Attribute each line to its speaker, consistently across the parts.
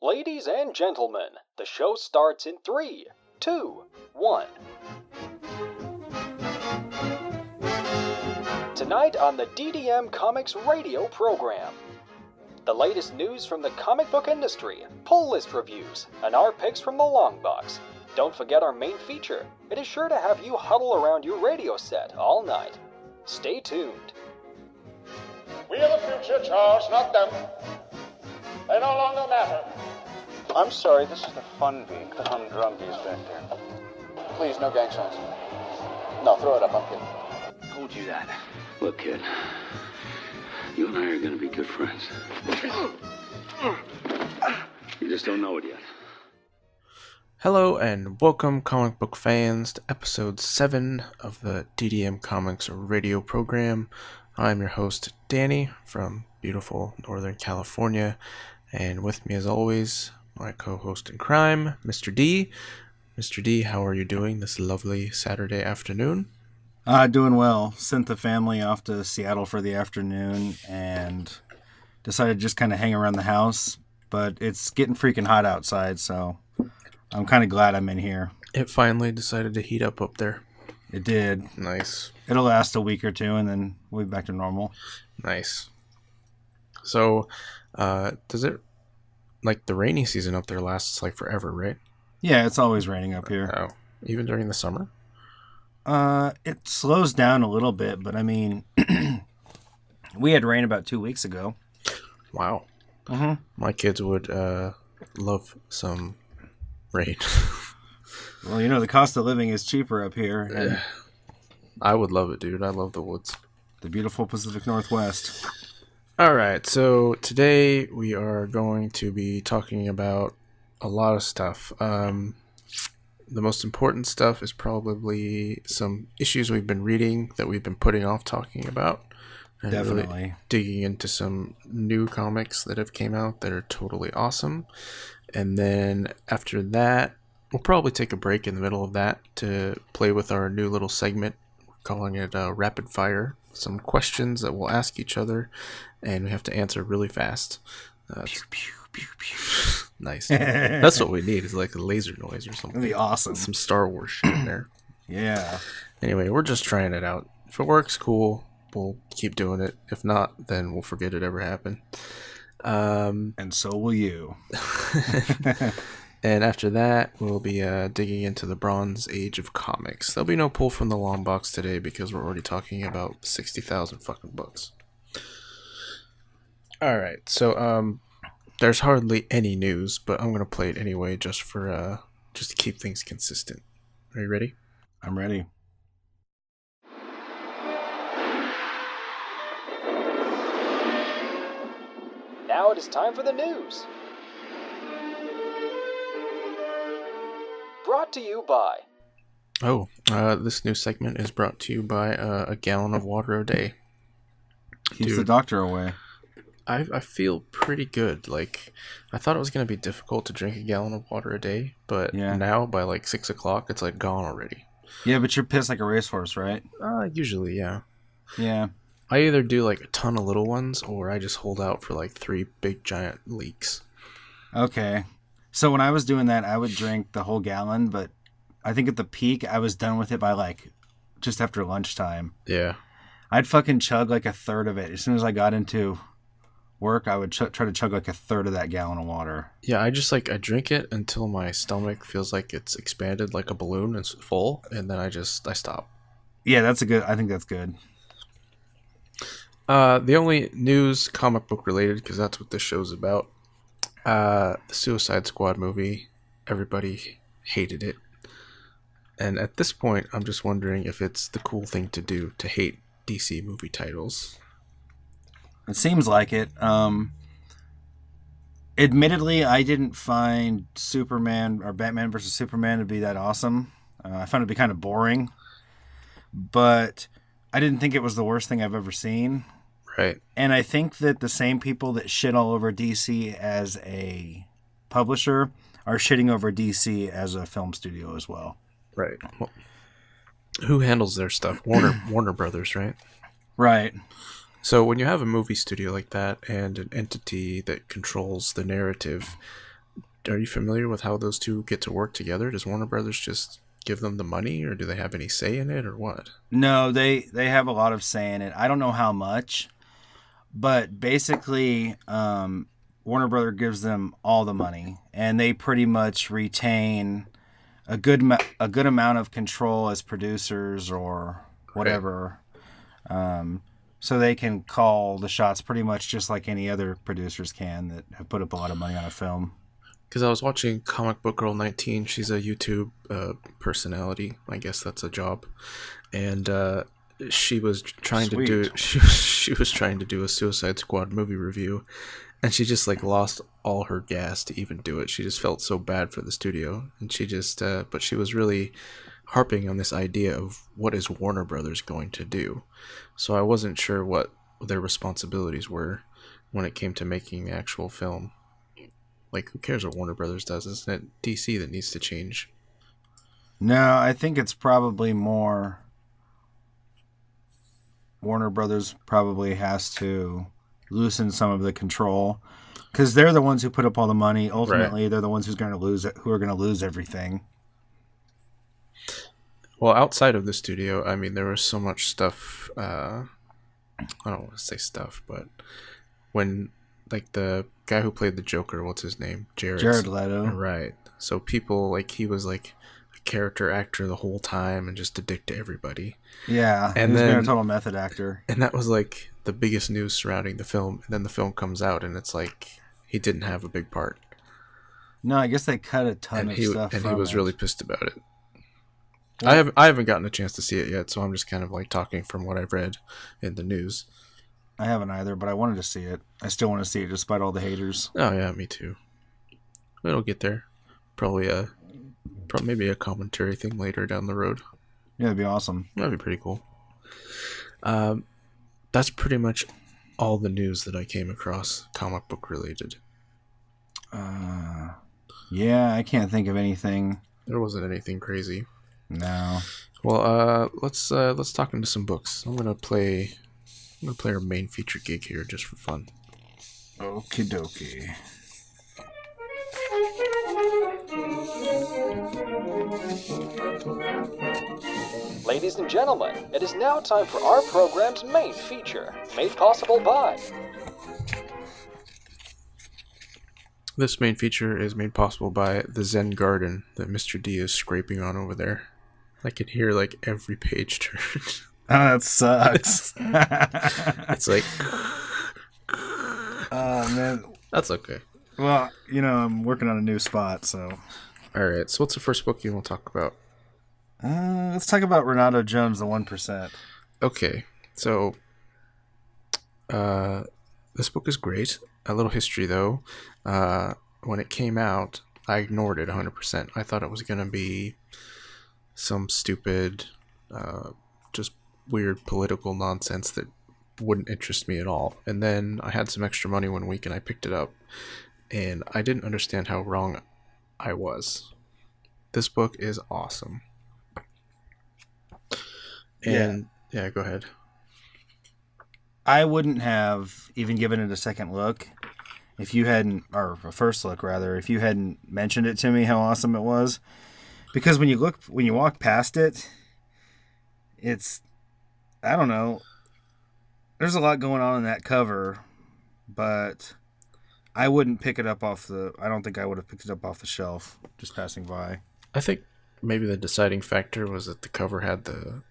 Speaker 1: Ladies and gentlemen, the show starts in 3, 2, 1. Tonight on the DDM Comics radio program. The latest news from the comic book industry, pull list reviews, and our picks from the long box. Don't forget our main feature. It is sure to have you huddle around your radio set all night. Stay tuned.
Speaker 2: We are the future, Charles, not them. They no longer matter.
Speaker 3: I'm sorry, this is the fun week. The humdrum is back there. Please, no gang signs. No, throw it up, I'm kidding.
Speaker 4: Told you that. Look, kid, you and I are gonna be good friends. You just don't know it yet.
Speaker 5: Hello and welcome, comic book fans, to episode 7 of the DDM Comics radio program. I'm your host, Danny, from beautiful Northern California, and with me as always, my co-host in crime, Mr. D. Mr. D, how are you doing this lovely Saturday afternoon?
Speaker 6: Doing well. Sent the family off to Seattle for the afternoon and decided to just kind of hang around the house, but it's getting freaking hot outside, so I'm kind of glad I'm in here.
Speaker 5: It finally decided to heat up there.
Speaker 6: It did.
Speaker 5: Nice.
Speaker 6: It'll last a week or two, and then we'll be back to normal.
Speaker 5: Nice. So, does it, like, the rainy season up there lasts, like, forever, right?
Speaker 6: Yeah, it's always raining up here.
Speaker 5: Oh, even during the summer?
Speaker 6: It slows down a little bit, but I mean, we had rain about 2 weeks ago.
Speaker 5: Wow.
Speaker 6: Mm-hmm.
Speaker 5: My kids would, love some rain.
Speaker 6: Well, you know, the cost of living is cheaper up here. And
Speaker 5: I would love it, dude. I love the woods.
Speaker 6: the beautiful Pacific Northwest.
Speaker 5: Alright, so today we are going to be talking about a lot of stuff. The most important stuff is probably some issues we've been reading that we've been putting off talking about. And
Speaker 6: Definitely.
Speaker 5: Really digging into some new comics that have came out that are totally awesome. And then after that, we'll probably take a break in the middle of that to play with our new little segment. We're calling it Rapid Fire. Some questions that we'll ask each other, and we have to answer really fast. Pew, pew, pew, pew. Nice. That's what we need, is like a laser noise or something.
Speaker 6: That'd be awesome.
Speaker 5: Some Star Wars shit in there.
Speaker 6: Yeah.
Speaker 5: Anyway, we're just trying it out. If it works, cool. We'll keep doing it. If not, then we'll forget it ever happened.
Speaker 6: And so will you.
Speaker 5: And after that, we'll be digging into the Bronze Age of comics. There'll be no pull from the long box today because we're already talking about 60,000 fucking books. Alright, so there's hardly any news, but I'm going to play it anyway just to keep things consistent. Are you ready?
Speaker 6: I'm ready.
Speaker 1: Now it is time for the news. Brought to you by...
Speaker 5: This new segment is brought to you by a gallon of water a day.
Speaker 6: Keeps
Speaker 5: Dude,
Speaker 6: the doctor away.
Speaker 5: I feel pretty good. Like, I thought it was going to be difficult to drink a gallon of water a day, but now by like 6 o'clock, it's like gone already.
Speaker 6: Yeah, but you're pissed like a racehorse, right?
Speaker 5: Usually, yeah.
Speaker 6: Yeah.
Speaker 5: I either do like a ton of little ones, or I just hold out for like 3 big giant leaks.
Speaker 6: Okay. So when I was doing that, I would drink the whole gallon, but I think at the peak, I was done with it by like just after lunchtime.
Speaker 5: Yeah.
Speaker 6: I'd fucking chug like a third of it. As soon as I got into work, I would try to chug like a third of that gallon of water.
Speaker 5: Yeah, I drink it until my stomach feels like it's expanded like a balloon and it's full, and then I stop.
Speaker 6: Yeah, I think that's good.
Speaker 5: The only news comic book related, because that's what this show's about, the Suicide Squad movie, everybody hated it. And at this point, I'm just wondering if it's the cool thing to do to hate DC movie titles.
Speaker 6: It seems like it. Admittedly, I didn't find Superman or Batman vs. Superman to be that awesome. I found it to be kind of boring. But I didn't think it was the worst thing I've ever seen.
Speaker 5: Right.
Speaker 6: And I think that the same people that shit all over DC as a publisher are shitting over DC as a film studio as well.
Speaker 5: Right. Well, who handles their stuff? Warner Brothers, right?
Speaker 6: Right.
Speaker 5: So when you have a movie studio like that and an entity that controls the narrative, are you familiar with how those two get to work together? Does Warner Brothers just give them the money, or do they have any say in it, or what?
Speaker 6: No, they have a lot of say in it. I don't know how much, but basically, Warner Brothers gives them all the money, and they pretty much retain a good amount of control as producers or whatever. Right. So they can call the shots pretty much just like any other producers can that have put up a lot of money on a film.
Speaker 5: Because I was watching Comic Book Girl 19. She's a YouTube personality. I guess that's a job. And she was trying to do she was trying to do a Suicide Squad movie review, and she just like lost all her gas to even do it. She just felt so bad for the studio, and she just but she was really harping on this idea of what is Warner Brothers going to do. So I wasn't sure what their responsibilities were when it came to making the actual film. Like, who cares what Warner Brothers does? Isn't it DC that needs to change?
Speaker 6: No, I think it's probably more Warner Brothers probably has to loosen some of the control, because they're the ones who put up all the money. Ultimately, right. They're the ones who are going to lose everything.
Speaker 5: Well, outside of the studio, I mean, there was so much stuff. I don't want to say stuff, but when, like, the guy who played the Joker, what's his name?
Speaker 6: Jared Leto.
Speaker 5: Right. So people, like, he was, like, a character actor the whole time and just a dick to everybody.
Speaker 6: Yeah,
Speaker 5: and
Speaker 6: he's
Speaker 5: then
Speaker 6: been a total method actor.
Speaker 5: And that was, like, the biggest news surrounding the film. And then the film comes out, and it's like, he didn't have a big part.
Speaker 6: No, I guess they cut a ton of stuff
Speaker 5: and
Speaker 6: from
Speaker 5: he was
Speaker 6: it.
Speaker 5: really pissed about it. Well, I haven't gotten a chance to see it yet, so I'm just kind of like talking from what I've read in the news.
Speaker 6: I haven't either, but I wanted to see it. I still want to see it despite all the haters.
Speaker 5: Oh yeah, me too. It'll get there. Probably maybe a commentary thing later down the road.
Speaker 6: Yeah, that'd be awesome.
Speaker 5: That'd be pretty cool. That's pretty much all the news that I came across, comic book related.
Speaker 6: Yeah, I can't think of anything.
Speaker 5: There wasn't anything crazy.
Speaker 6: No.
Speaker 5: Well, let's talk into some books. I'm gonna play our main feature gig here just for fun.
Speaker 6: Okie dokie.
Speaker 1: Ladies and gentlemen, it is now time for our program's main feature, made possible by...
Speaker 5: This main feature is made possible by the Zen garden that Mr. D is scraping on over there. I can hear like every page turn.
Speaker 6: Oh, that sucks.
Speaker 5: It's like...
Speaker 6: Oh, man.
Speaker 5: That's okay.
Speaker 6: Well, I'm working on a new spot, so...
Speaker 5: Alright, so what's the first book you want to talk about?
Speaker 6: Let's talk about Renato Jones, the 1%.
Speaker 5: Okay, so... this book is great. A little history, though. When it came out, I ignored it 100%. I thought it was going to be some stupid, just weird political nonsense that wouldn't interest me at all. And then I had some extra money one week and I picked it up. And I didn't understand how wrong I was. This book is awesome. And, yeah, go ahead.
Speaker 6: I wouldn't have even given it a second look if you hadn't, or a first look rather, if you hadn't mentioned it to me how awesome it was. Because when you walk past it, it's, I don't know, there's a lot going on in that cover, but I wouldn't pick it up I don't think I would have picked it up off the shelf just passing by.
Speaker 5: I think maybe the deciding factor was that the cover had the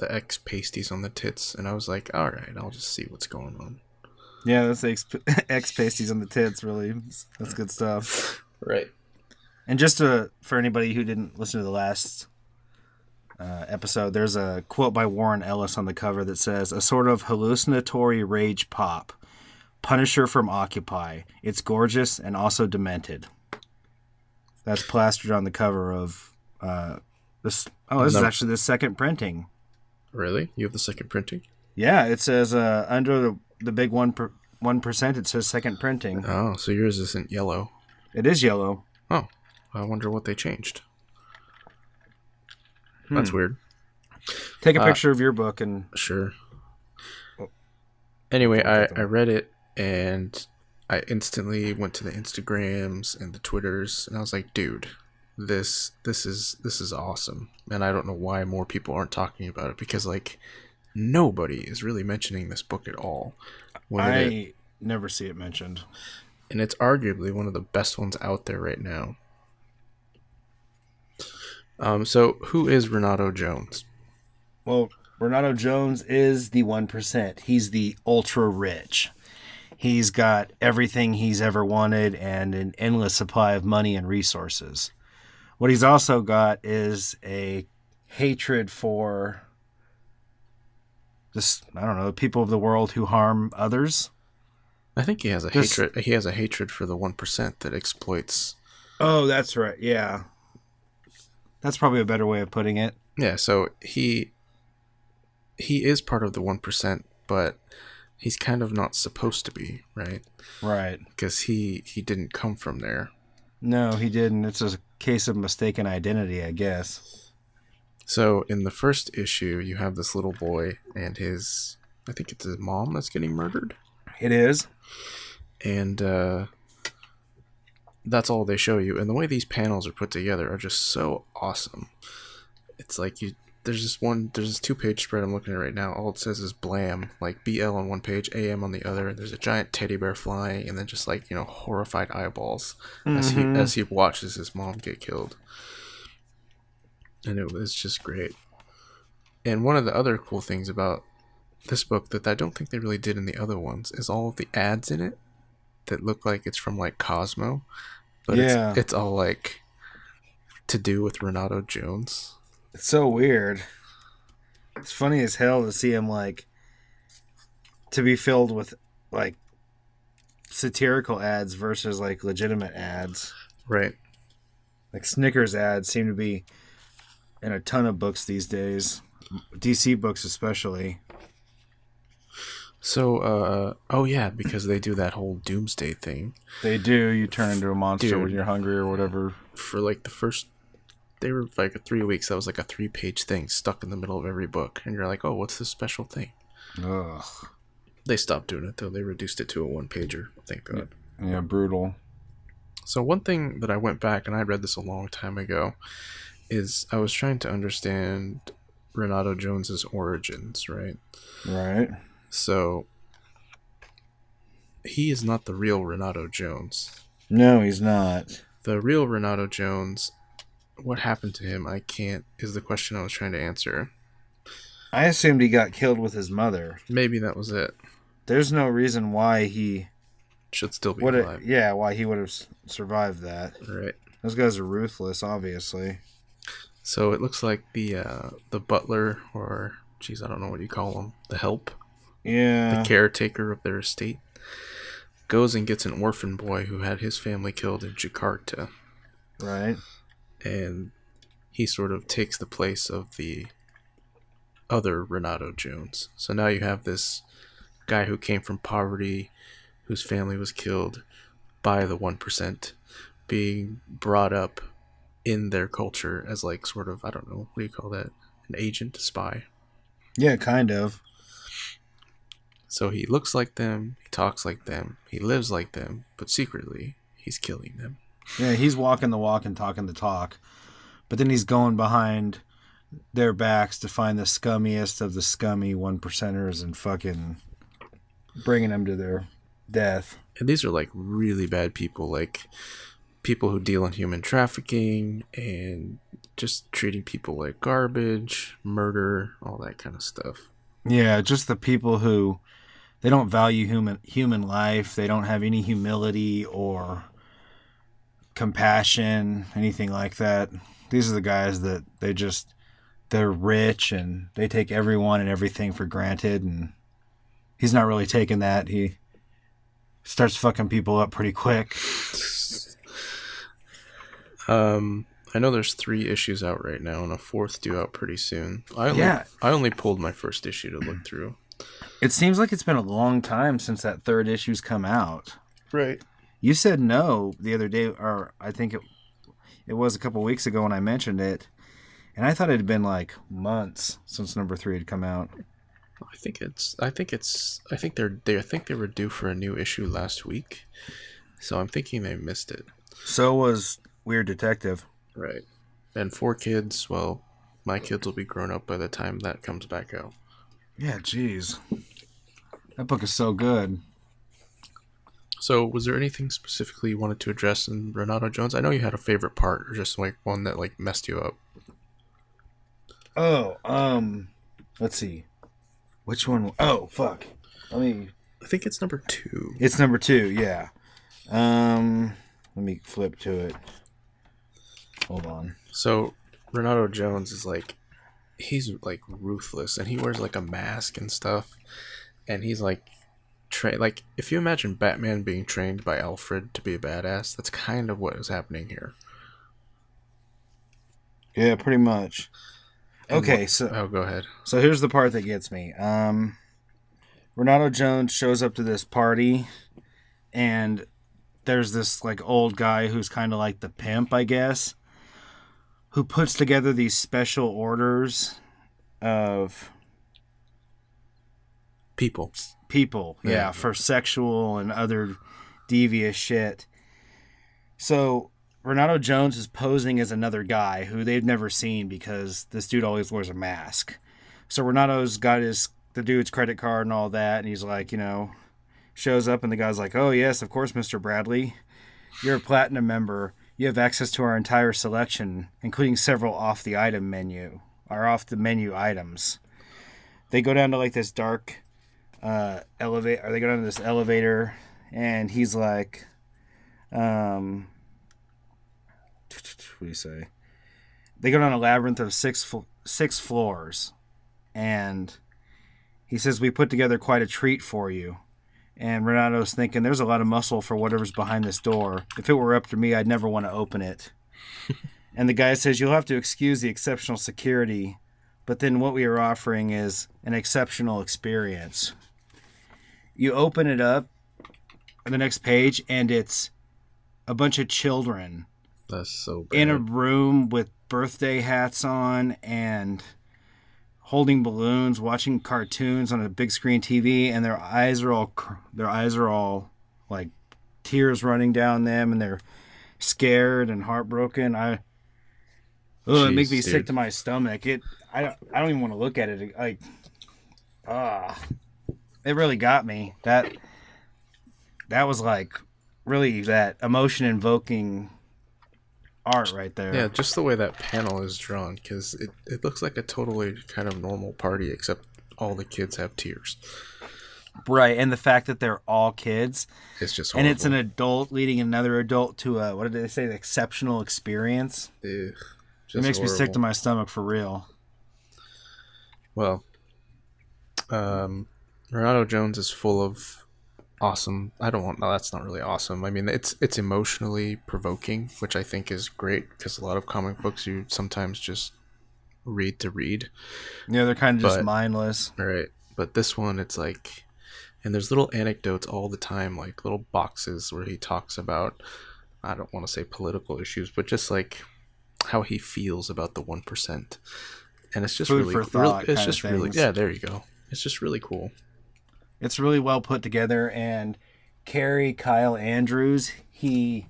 Speaker 5: X pasties on the tits, and I was like, all right, I'll just see what's going on.
Speaker 6: Yeah, that's the X pasties on the tits, really. That's good stuff.
Speaker 5: Right.
Speaker 6: And just for anybody who didn't listen to the last episode, there's a quote by Warren Ellis on the cover that says, "A sort of hallucinatory rage pop. Punisher from Occupy. It's gorgeous and also demented." That's plastered on the cover of this. Oh, this is actually the second printing.
Speaker 5: Really? You have the second printing?
Speaker 6: Yeah, it says under the big 1%, it says second printing.
Speaker 5: Oh, so yours isn't yellow.
Speaker 6: It is yellow.
Speaker 5: Oh, I wonder what they changed. That's weird.
Speaker 6: Take a picture of your book and...
Speaker 5: Sure. Anyway, I read it, and I instantly went to the Instagrams and the Twitters, and I was like, dude, this is awesome. And I don't know why more people aren't talking about it, because like nobody is really mentioning this book at all.
Speaker 6: I never see it mentioned.
Speaker 5: And it's arguably one of the best ones out there right now. So who is Renato Jones?
Speaker 6: Well, Renato Jones is the 1%. He's the ultra rich. He's got everything he's ever wanted and an endless supply of money and resources. What he's also got is a hatred for just, I don't know, people of the world who harm others.
Speaker 5: I think he has a hatred. He has a hatred for the 1% that exploits.
Speaker 6: Oh, that's right. Yeah. That's probably a better way of putting it.
Speaker 5: Yeah, so he is part of the 1%, but he's kind of not supposed to be, right?
Speaker 6: Right.
Speaker 5: Because he didn't come from there.
Speaker 6: No, he didn't. It's a case of mistaken identity, I guess.
Speaker 5: So in the first issue, you have this little boy and his, I think it's his mom that's getting murdered.
Speaker 6: It is.
Speaker 5: And that's all they show you. And the way these panels are put together are just so awesome. It's like there's this 2-page spread I'm looking at right now. All it says is blam, like BL on one page, AM on the other. There's a giant teddy bear flying, and then just like, horrified eyeballs as he watches his mom get killed. And it was just great. And one of the other cool things about this book that I don't think they really did in the other ones is all of the ads in it that look like it's from like Cosmo, but it's all like to do with Renato Jones.
Speaker 6: It's so weird. It's funny as hell to see him like to be filled with like satirical ads versus like legitimate ads.
Speaker 5: Right.
Speaker 6: Like Snickers ads seem to be in a ton of books these days. DC books especially.
Speaker 5: So, oh yeah, because they do that whole doomsday thing.
Speaker 6: They do. You turn into a monster when you're hungry or whatever.
Speaker 5: For like they were like 3 weeks. That was like a 3-page thing stuck in the middle of every book. And you're like, oh, what's this special thing?
Speaker 6: Ugh.
Speaker 5: They stopped doing it though. They reduced it to a 1-pager. Thank God.
Speaker 6: Yeah, brutal.
Speaker 5: So one thing that I went back, and I read this a long time ago, is I was trying to understand Renato Jones's origins, right?
Speaker 6: Right.
Speaker 5: So, he is not the real Renato Jones.
Speaker 6: No, he's not.
Speaker 5: The real Renato Jones, what happened to him, is the question I was trying to answer.
Speaker 6: I assumed he got killed with his mother.
Speaker 5: Maybe that was it.
Speaker 6: There's no reason why he
Speaker 5: should still be alive.
Speaker 6: Why he would have survived that.
Speaker 5: Right.
Speaker 6: Those guys are ruthless, obviously.
Speaker 5: So, it looks like the butler, or, I don't know what you call him, the help.
Speaker 6: Yeah.
Speaker 5: The caretaker of their estate goes and gets an orphan boy who had his family killed in Jakarta.
Speaker 6: Right.
Speaker 5: And he sort of takes the place of the other Renato Jones. So now you have this guy who came from poverty, whose family was killed by the 1%, being brought up in their culture as like sort of, I don't know, what do you call that? An agent, a spy.
Speaker 6: Yeah, kind of.
Speaker 5: So he looks like them, he talks like them, he lives like them, but secretly he's killing them.
Speaker 6: Yeah, he's walking the walk and talking the talk. But then he's going behind their backs to find the scummiest of the scummy 1%ers and fucking bringing them to their death.
Speaker 5: And these are like really bad people, like people who deal in human trafficking and just treating people like garbage, murder, all that kind of stuff.
Speaker 6: Yeah, just the people who they don't value human life. They don't have any humility or compassion, anything like that. These are the guys that they're rich and they take everyone and everything for granted, and he's not really taking that. He starts fucking people up pretty quick.
Speaker 5: I know there's 3 issues out right now and a 4th due out pretty soon. I only pulled my first issue to look through.
Speaker 6: It seems like it's been a long time since that 3rd issue's come out.
Speaker 5: Right.
Speaker 6: You said no the other day, or I think it was a couple weeks ago when I mentioned it, and I thought it had been like months since number 3 had come out.
Speaker 5: I think they were due for a new issue last week, so I'm thinking they missed it.
Speaker 6: So was Weird Detective.
Speaker 5: Right. And 4 kids, well, my kids will be grown up by the time that comes back out.
Speaker 6: Yeah, jeez. That book is so good.
Speaker 5: So, was there anything specifically you wanted to address in Renato Jones? I know you had a favorite part, or just like one that like messed you up.
Speaker 6: Oh, let's see. Which one? Oh, fuck.
Speaker 5: I think it's number 2.
Speaker 6: It's number 2, yeah. Let me flip to it. Hold on.
Speaker 5: So, Renato Jones is like, he's like ruthless, and he wears like a mask and stuff, and he's like, like if you imagine Batman being trained by Alfred to be a badass, that's kind of what is happening here.
Speaker 6: Yeah, pretty much. Okay, so
Speaker 5: go ahead.
Speaker 6: So here's the part that gets me. Renato Jones shows up to this party, and there's this like old guy who's kind of like the pimp, I guess, who puts together these special orders of people, yeah, for sexual and other devious shit. So Renato Jones is posing as another guy who they've never seen because this dude always wears a mask. So Renato's got the dude's credit card and all that, and he's like, shows up, and the guy's like, "Oh yes, of course, Mr. Bradley, you're a platinum member. You have access to our entire selection, including several off the menu items." They go down to like this dark elevator. They go down to this elevator, and he's like, what do you say? They go down a labyrinth of six floors, and he says, "We put together quite a treat for you." And Renato's thinking, there's a lot of muscle for whatever's behind this door. If it were up to me, I'd never want to open it. And the guy says, "You'll have to excuse the exceptional security, but then what we are offering is an exceptional experience." You open it up on the next page, and it's a bunch of children.
Speaker 5: That's so bad.
Speaker 6: In a room with birthday hats on and holding balloons, watching cartoons on a big screen TV, and their eyes are all like tears running down them, and they're scared and heartbroken. It makes me sick to my stomach. I don't even want to look at it. Like, it really got me. That was like really that emotion invoking art right there.
Speaker 5: Yeah, just the way that panel is drawn, because it looks like a totally kind of normal party, except all the kids have tears.
Speaker 6: Right, and the fact that they're all kids.
Speaker 5: It's just horrible.
Speaker 6: And it's an adult leading another adult to a, what did they say, the exceptional experience?
Speaker 5: It
Speaker 6: makes me sick to my stomach for real.
Speaker 5: Well, Renato Jones is full of awesome. That's not really awesome. I mean, it's emotionally provoking, which I think is great, because a lot of comic books you sometimes just read to read.
Speaker 6: Yeah, they're kind of just mindless.
Speaker 5: Right. But this one, it's like, and there's little anecdotes all the time, like little boxes where he talks about, I don't want to say political issues, but just like how he feels about the 1%. And it's just
Speaker 6: Food for thought.
Speaker 5: It's just really, yeah, there you go. It's just really cool.
Speaker 6: It's really well put together, and Kyle Andrews, he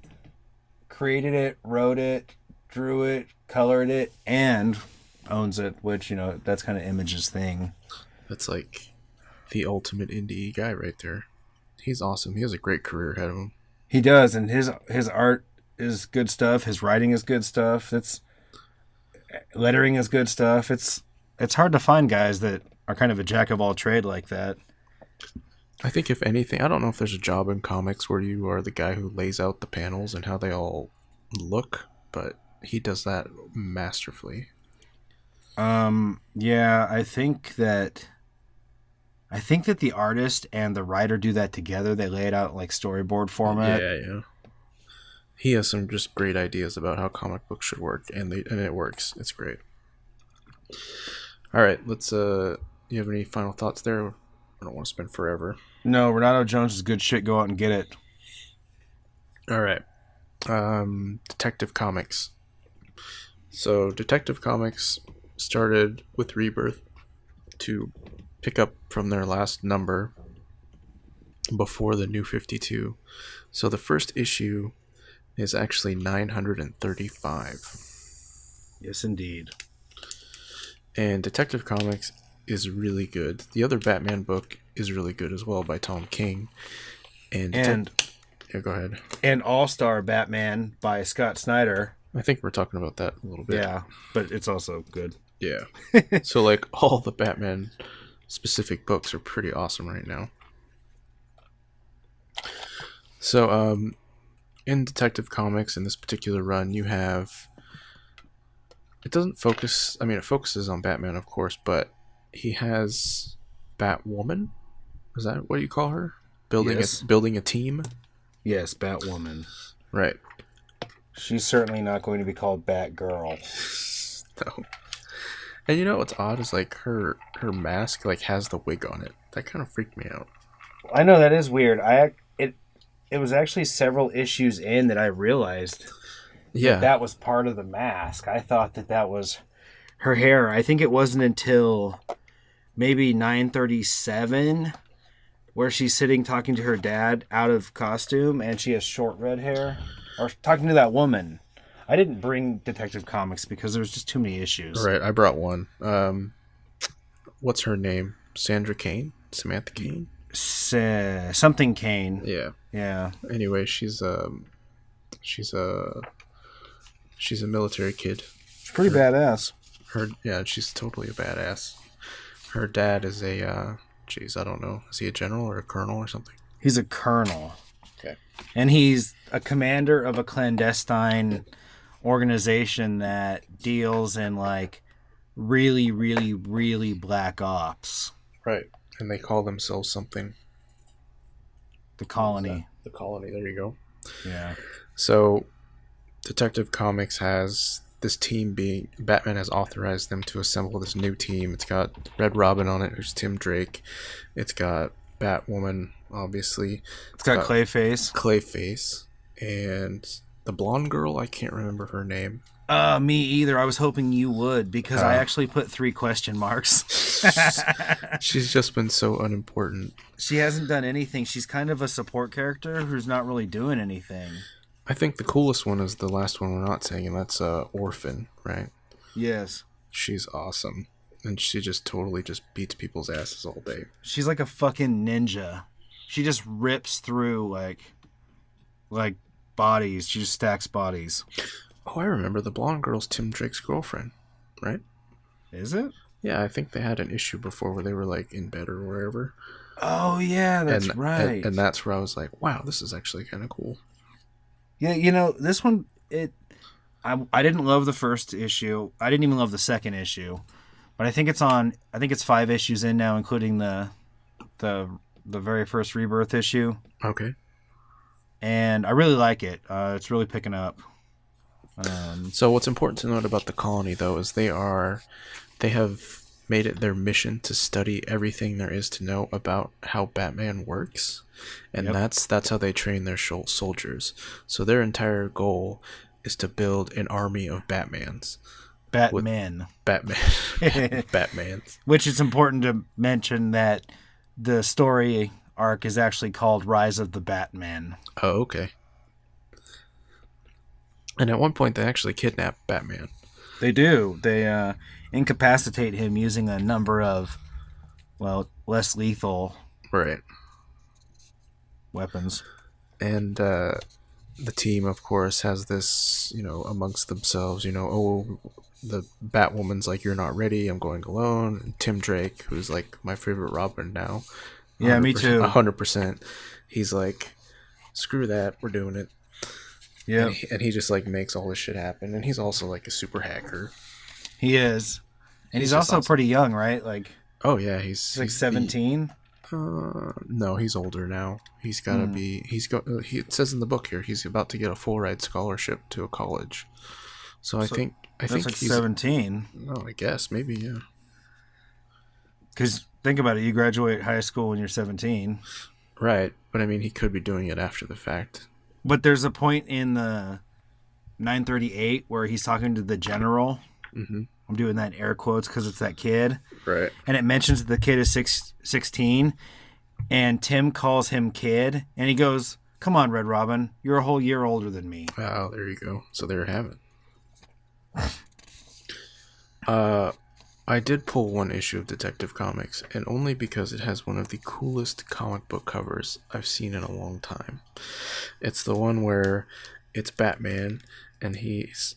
Speaker 6: created it, wrote it, drew it, colored it, and owns it, which, that's kind of Image's thing.
Speaker 5: That's like the ultimate indie guy right there. He's awesome. He has a great career ahead of him.
Speaker 6: He does, and his art is good stuff. His writing is good stuff. Lettering is good stuff. It's hard to find guys that are kind of a jack of all trade like that.
Speaker 5: I think if anything, I don't know if there's a job in comics where you are the guy who lays out the panels and how they all look, but he does that masterfully.
Speaker 6: Yeah, I think that the artist and the writer do that together. They lay it out like storyboard format.
Speaker 5: Yeah. He has some just great ideas about how comic books should work, and it works. It's great. All right, let's. You have any final thoughts there? I don't want to spend forever.
Speaker 6: No, Renato Jones is good shit. Go out and get it.
Speaker 5: All right. Detective Comics. So Detective Comics started with Rebirth to pick up from their last number before the new 52. So the first issue is actually 935.
Speaker 6: Yes, indeed.
Speaker 5: And Detective Comics is really good. The other Batman book is really good as well by Tom King. And yeah, go ahead.
Speaker 6: And All-Star Batman by Scott Snyder.
Speaker 5: I think we're talking about that a little bit.
Speaker 6: Yeah, but it's also good.
Speaker 5: Yeah. So like all the Batman specific books are pretty awesome right now. So in Detective Comics in this particular run, you have, it doesn't focus, I mean it focuses on Batman of course, but he has Batwoman. Is that what you call her? Building a team?
Speaker 6: Yes, Batwoman.
Speaker 5: Right.
Speaker 6: She's certainly not going to be called Batgirl.
Speaker 5: No. And you know what's odd is like her mask like has the wig on it. That kind of freaked me out.
Speaker 6: I know that is weird. It was actually several issues in that I realized that was part of the mask. I thought that was her hair. I think it wasn't until maybe 937 where she's sitting talking to her dad out of costume and she has short red hair. Or talking to that woman. I didn't bring Detective Comics because there was just too many issues.
Speaker 5: Right, I brought one. What's her name? Sandra Kane? Samantha Kane?
Speaker 6: Something Kane.
Speaker 5: Yeah.
Speaker 6: Yeah.
Speaker 5: Anyway, she's a military kid.
Speaker 6: She's pretty badass.
Speaker 5: She's totally a badass. Her dad is a I don't know. Is he a general or a colonel or something?
Speaker 6: He's a colonel.
Speaker 5: Okay.
Speaker 6: And he's a commander of a clandestine organization that deals in like really, really, really black ops.
Speaker 5: Right. And they call themselves something.
Speaker 6: The Colony.
Speaker 5: The Colony, there you go.
Speaker 6: Yeah.
Speaker 5: So Detective Comics has this team Batman has authorized them to assemble this new team. It's got Red Robin on it, who's Tim Drake. It's got Batwoman, obviously.
Speaker 6: It's got Clayface. And the blonde girl, I can't remember her name. Me either. I was hoping you would because I actually put 3 question marks.
Speaker 5: She's just been so unimportant.
Speaker 6: She hasn't done anything. She's kind of a support character who's not really doing anything.
Speaker 5: I think the coolest one is the last one we're not saying, and that's Orphan, right?
Speaker 6: Yes.
Speaker 5: She's awesome. And she just totally just beats people's asses all day.
Speaker 6: She's like a fucking ninja. She just rips through like bodies. She just stacks bodies.
Speaker 5: Oh, I remember. The blonde girl's Tim Drake's girlfriend, right?
Speaker 6: Is it?
Speaker 5: Yeah, I think they had an issue before where they were like in bed or wherever.
Speaker 6: Oh yeah, that's right.
Speaker 5: And that's where I was like, wow, this is actually kind of cool.
Speaker 6: Yeah, you know, this one, I didn't love the first issue. I didn't even love the second issue. But I think it's 5 issues in now, including the very first Rebirth issue.
Speaker 5: Okay.
Speaker 6: And I really like it. It's really picking up.
Speaker 5: So what's important to note about the Colony, though, is they have made it their mission to study everything there is to know about how Batman works. And that's how they train their soldiers. So their entire goal is to build an army of Batmans.
Speaker 6: Batmans. Which is important to mention that the story arc is actually called Rise of the Batman.
Speaker 5: Oh, okay. And at one point, they actually kidnap Batman.
Speaker 6: They do. They incapacitate him using a number of, less lethal weapons.
Speaker 5: And the team, of course, has this, amongst themselves, the Batwoman's like, you're not ready, I'm going alone. And Tim Drake, who's like my favorite Robin now.
Speaker 6: Yeah, me too.
Speaker 5: 100%. He's like, screw that, we're doing it.
Speaker 6: Yeah.
Speaker 5: And he just like makes all this shit happen. And he's also like a super hacker.
Speaker 6: He is. And he's also awesome. Pretty young, right?
Speaker 5: Oh yeah, he's
Speaker 6: like 17.
Speaker 5: No, he's older now. He's got to be. It says in the book here he's about to get a full ride scholarship to a college. So I think
Speaker 6: like he's 17.
Speaker 5: No, I guess maybe yeah.
Speaker 6: Because think about it, you graduate high school when you're 17.
Speaker 5: Right, but I mean he could be doing it after the fact.
Speaker 6: But there's a point in the 938 where he's talking to the general.
Speaker 5: Mm-hmm.
Speaker 6: I'm doing that in air quotes because it's that kid.
Speaker 5: Right.
Speaker 6: And it mentions that the kid is 16, and Tim calls him kid, and he goes, "Come on, Red Robin, you're a whole year older than me."
Speaker 5: Oh, there you go. So there you have it. I did pull one issue of Detective Comics, and only because it has one of the coolest comic book covers I've seen in a long time. It's the one where it's Batman, and he's,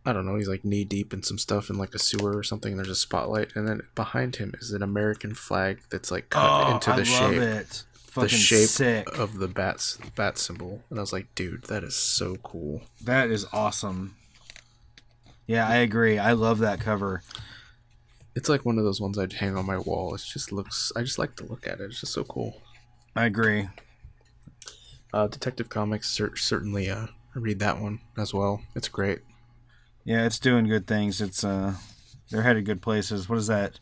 Speaker 5: I don't know, he's like knee deep in some stuff in like a sewer or something, and there's a spotlight, and then behind him is an American flag that's like cut into the shape.
Speaker 6: It.
Speaker 5: The shape
Speaker 6: sick.
Speaker 5: of the bat symbol. And I was like, dude, that is so cool.
Speaker 6: That is awesome. Yeah, I agree. I love that cover.
Speaker 5: It's like one of those ones I'd hang on my wall. It just looks, I just like to look at it. It's just so cool.
Speaker 6: I agree.
Speaker 5: Detective Comics, certainly read that one as well. It's great.
Speaker 6: Yeah, it's doing good things. It's they're headed good places. What is that?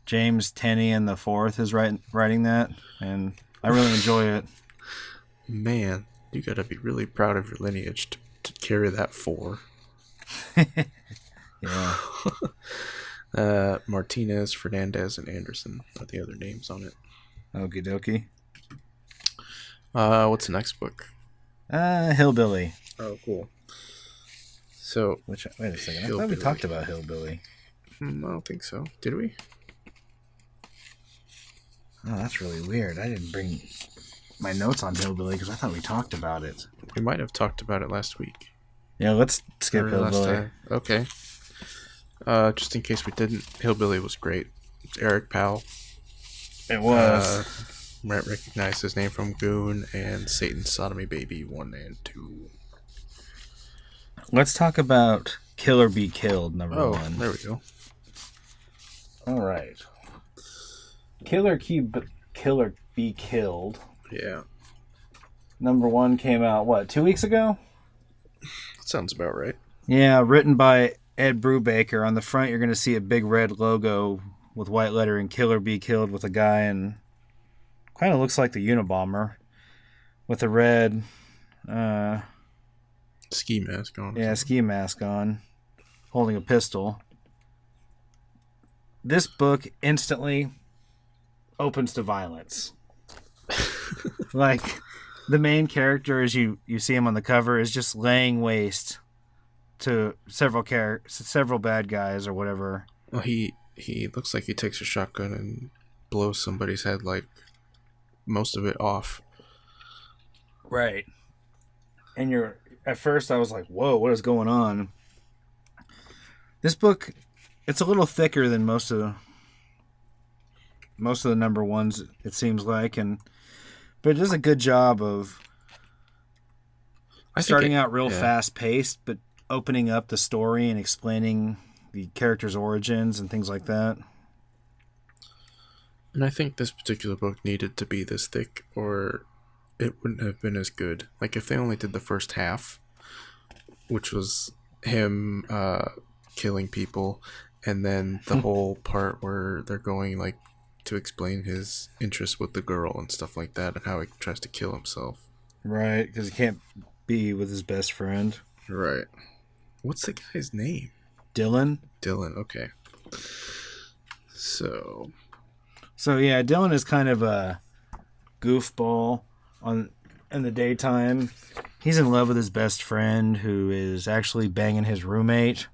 Speaker 6: James Tenney and the Fourth is writing that, and I really enjoy it.
Speaker 5: Man, you gotta be really proud of your lineage to carry that 4.
Speaker 6: Yeah.
Speaker 5: Martinez, Fernandez, and Anderson are the other names on it.
Speaker 6: Okie dokie.
Speaker 5: What's the next book?
Speaker 6: Hillbilly.
Speaker 5: Oh, cool. So,
Speaker 6: Wait a second. I thought
Speaker 5: Hillbilly.
Speaker 6: we talked about Hillbilly.
Speaker 5: I don't think so. Did we?
Speaker 6: Oh, that's really weird. I didn't bring my notes on Hillbilly because I thought we talked about it.
Speaker 5: We might have talked about it last week.
Speaker 6: Yeah, let's skip
Speaker 5: Or last
Speaker 6: Hillbilly.
Speaker 5: time. Okay. Just in case we didn't, Hillbilly was great. It's Eric Powell.
Speaker 6: It was.
Speaker 5: Might recognize his name from Goon and Satan's Sodomy Baby 1 and 2.
Speaker 6: Let's talk about Kill or Be Killed, number
Speaker 5: Oh,
Speaker 6: 1.
Speaker 5: there we go.
Speaker 6: All right. Kill or Be Killed.
Speaker 5: Yeah.
Speaker 6: Number 1 came out, 2 weeks ago?
Speaker 5: That sounds about right.
Speaker 6: Yeah, written by Ed Brubaker. On the front, you're going to see a big red logo with white lettering, Kill or Be Killed, with a guy, and kind of looks like the Unabomber with a red
Speaker 5: Ski mask on.
Speaker 6: Yeah, ski mask on, holding a pistol. This book instantly opens to violence. Like, the main character, as you see him on the cover, is just laying waste to several bad guys or whatever.
Speaker 5: Well, he looks like he takes a shotgun and blows somebody's head, like, most of it off.
Speaker 6: Right. And at first I was like, whoa, what is going on? This book, it's a little thicker than most of the number ones, it seems like, but it does a good job of starting out real fast paced, but opening up the story and explaining the character's origins and things like that.
Speaker 5: And I think this particular book needed to be this thick, or it wouldn't have been as good. Like, if they only did the first half, which was him killing people, and then the whole part where they're going, like, to explain his interest with the girl and stuff like that, and how he tries to kill himself.
Speaker 6: Right, because he can't be with his best friend.
Speaker 5: Right. What's the guy's name?
Speaker 6: Dylan.
Speaker 5: Dylan, okay. So
Speaker 6: yeah, Dylan is kind of a goofball in the daytime. He's in love with his best friend, who is actually banging his roommate.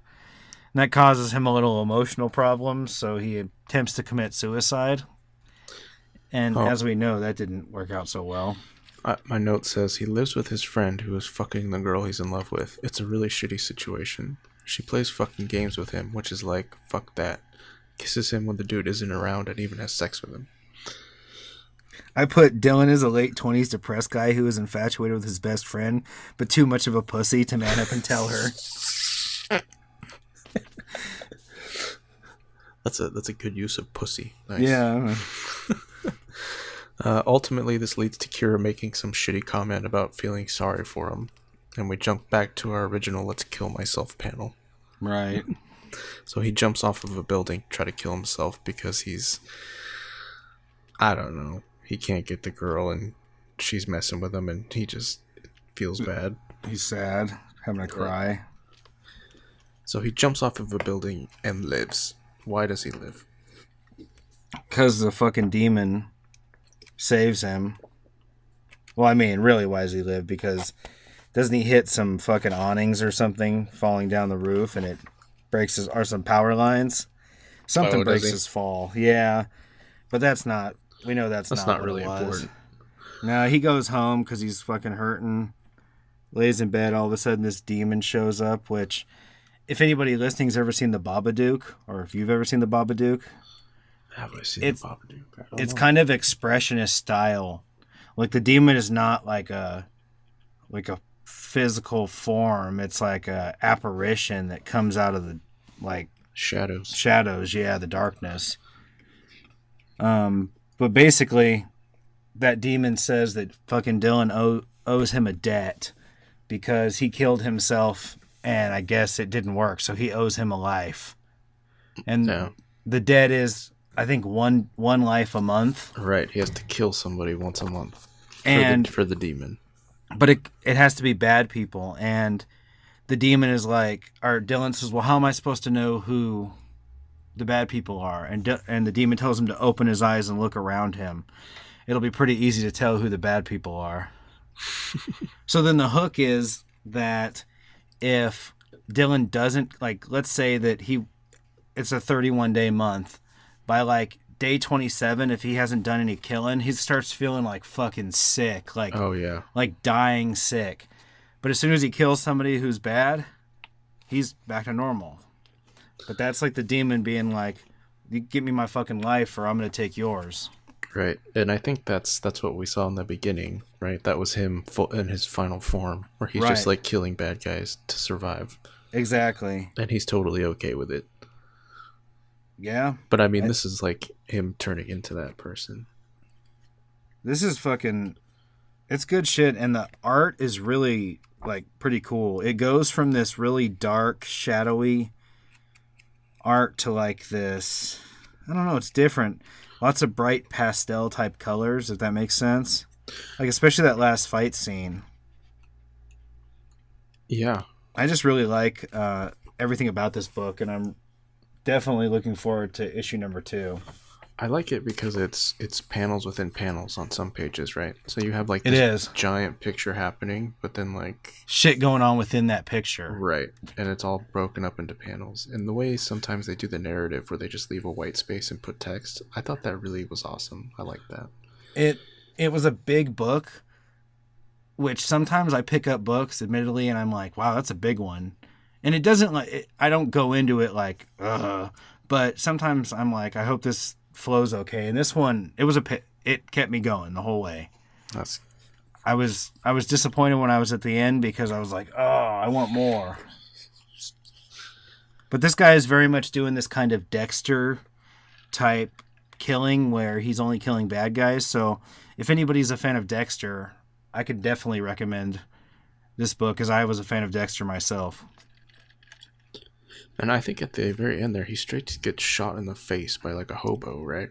Speaker 6: And that causes him a little emotional problems, so he attempts to commit suicide. And as we know, that didn't work out so well.
Speaker 5: My note says he lives with his friend who is fucking the girl he's in love with. It's a really shitty situation. She plays fucking games with him, which is like, fuck that. Kisses him when the dude isn't around and even has sex with him.
Speaker 6: I put Dylan as a late 20s depressed guy who is infatuated with his best friend, but too much of a pussy to man up and tell her.
Speaker 5: That's a good use of pussy. Nice.
Speaker 6: Yeah.
Speaker 5: Ultimately, this leads to Kira making some shitty comment about feeling sorry for him. And we jump back to our original Let's Kill Myself panel.
Speaker 6: Right.
Speaker 5: So he jumps off of a building to try to kill himself because he's... I don't know. He can't get the girl and she's messing with him and he just feels bad.
Speaker 6: He's sad, having a cry.
Speaker 5: So he jumps off of a building and lives. Why does he live?
Speaker 6: Because the fucking demon saves him. Well, I mean, really, why does he live? Because doesn't he hit some fucking awnings or something falling down the roof and it breaks his, or some power lines? Something breaks his fall. Yeah. But that's not, we know that's not
Speaker 5: really
Speaker 6: what it was.
Speaker 5: important.
Speaker 6: No, he goes home because he's fucking hurting. Lays in bed. All of a sudden, this demon shows up, which, if anybody listening's ever seen The Babadook, or if you've ever seen The Babadook,
Speaker 5: Have I seen The Babadook?
Speaker 6: It's kind of expressionist style. Like, the demon is not like a physical form. It's like a apparition that comes out of the, like,
Speaker 5: shadows.
Speaker 6: Yeah, the darkness. But basically, that demon says that fucking Dylan owes him a debt because he killed himself and I guess it didn't work, so he owes him a life. And the debt is, I think, one life a month.
Speaker 5: Right, he has to kill somebody once a month for the demon.
Speaker 6: But it has to be bad people, and the demon is like, or Dylan says, well, how am I supposed to know who the bad people are? And the demon tells him to open his eyes and look around him. It'll be pretty easy to tell who the bad people are. So then the hook is that if Dylan doesn't, like, let's say that it's a 31-day month. By, like, day 27, if he hasn't done any killing, he starts feeling, like, fucking sick. Like,
Speaker 5: oh, yeah.
Speaker 6: Like, dying sick. But as soon as he kills somebody who's bad, he's back to normal. But that's, like, the demon being like, you give me my fucking life or I'm going to take yours.
Speaker 5: Right, and I think that's what we saw in the beginning, right? That was him in his final form, where he's just like killing bad guys to survive.
Speaker 6: Exactly.
Speaker 5: And he's totally okay with it.
Speaker 6: Yeah.
Speaker 5: But I mean, this is like him turning into that person.
Speaker 6: This is fucking, it's good shit, and the art is really, like, pretty cool. It goes from this really dark, shadowy art to, like, this, I don't know, it's different. Lots of bright pastel type colors, if that makes sense. Like, especially that last fight scene.
Speaker 5: Yeah.
Speaker 6: I just really like everything about this book, and I'm definitely looking forward to issue number 2.
Speaker 5: I like it because it's panels within panels on some pages, right? So you have like this giant picture happening, but then like
Speaker 6: shit going on within that picture.
Speaker 5: Right. And it's all broken up into panels. And the way sometimes they do the narrative where they just leave a white space and put text, I thought that really was awesome. I like that.
Speaker 6: It was a big book, which sometimes I pick up books, admittedly, and I'm like, wow, that's a big one. And it doesn't I don't go into it like, but sometimes I'm like, I hope this flows okay. And this one, it kept me going the whole way. I was disappointed when I was at the end because I was like, oh, I want more. But this guy is very much doing this kind of Dexter type killing where he's only killing bad guys. So if anybody's a fan of Dexter, I could definitely recommend this book because I was a fan of Dexter myself.
Speaker 5: And I think at the very end there, he straight gets shot in the face by like a hobo, right?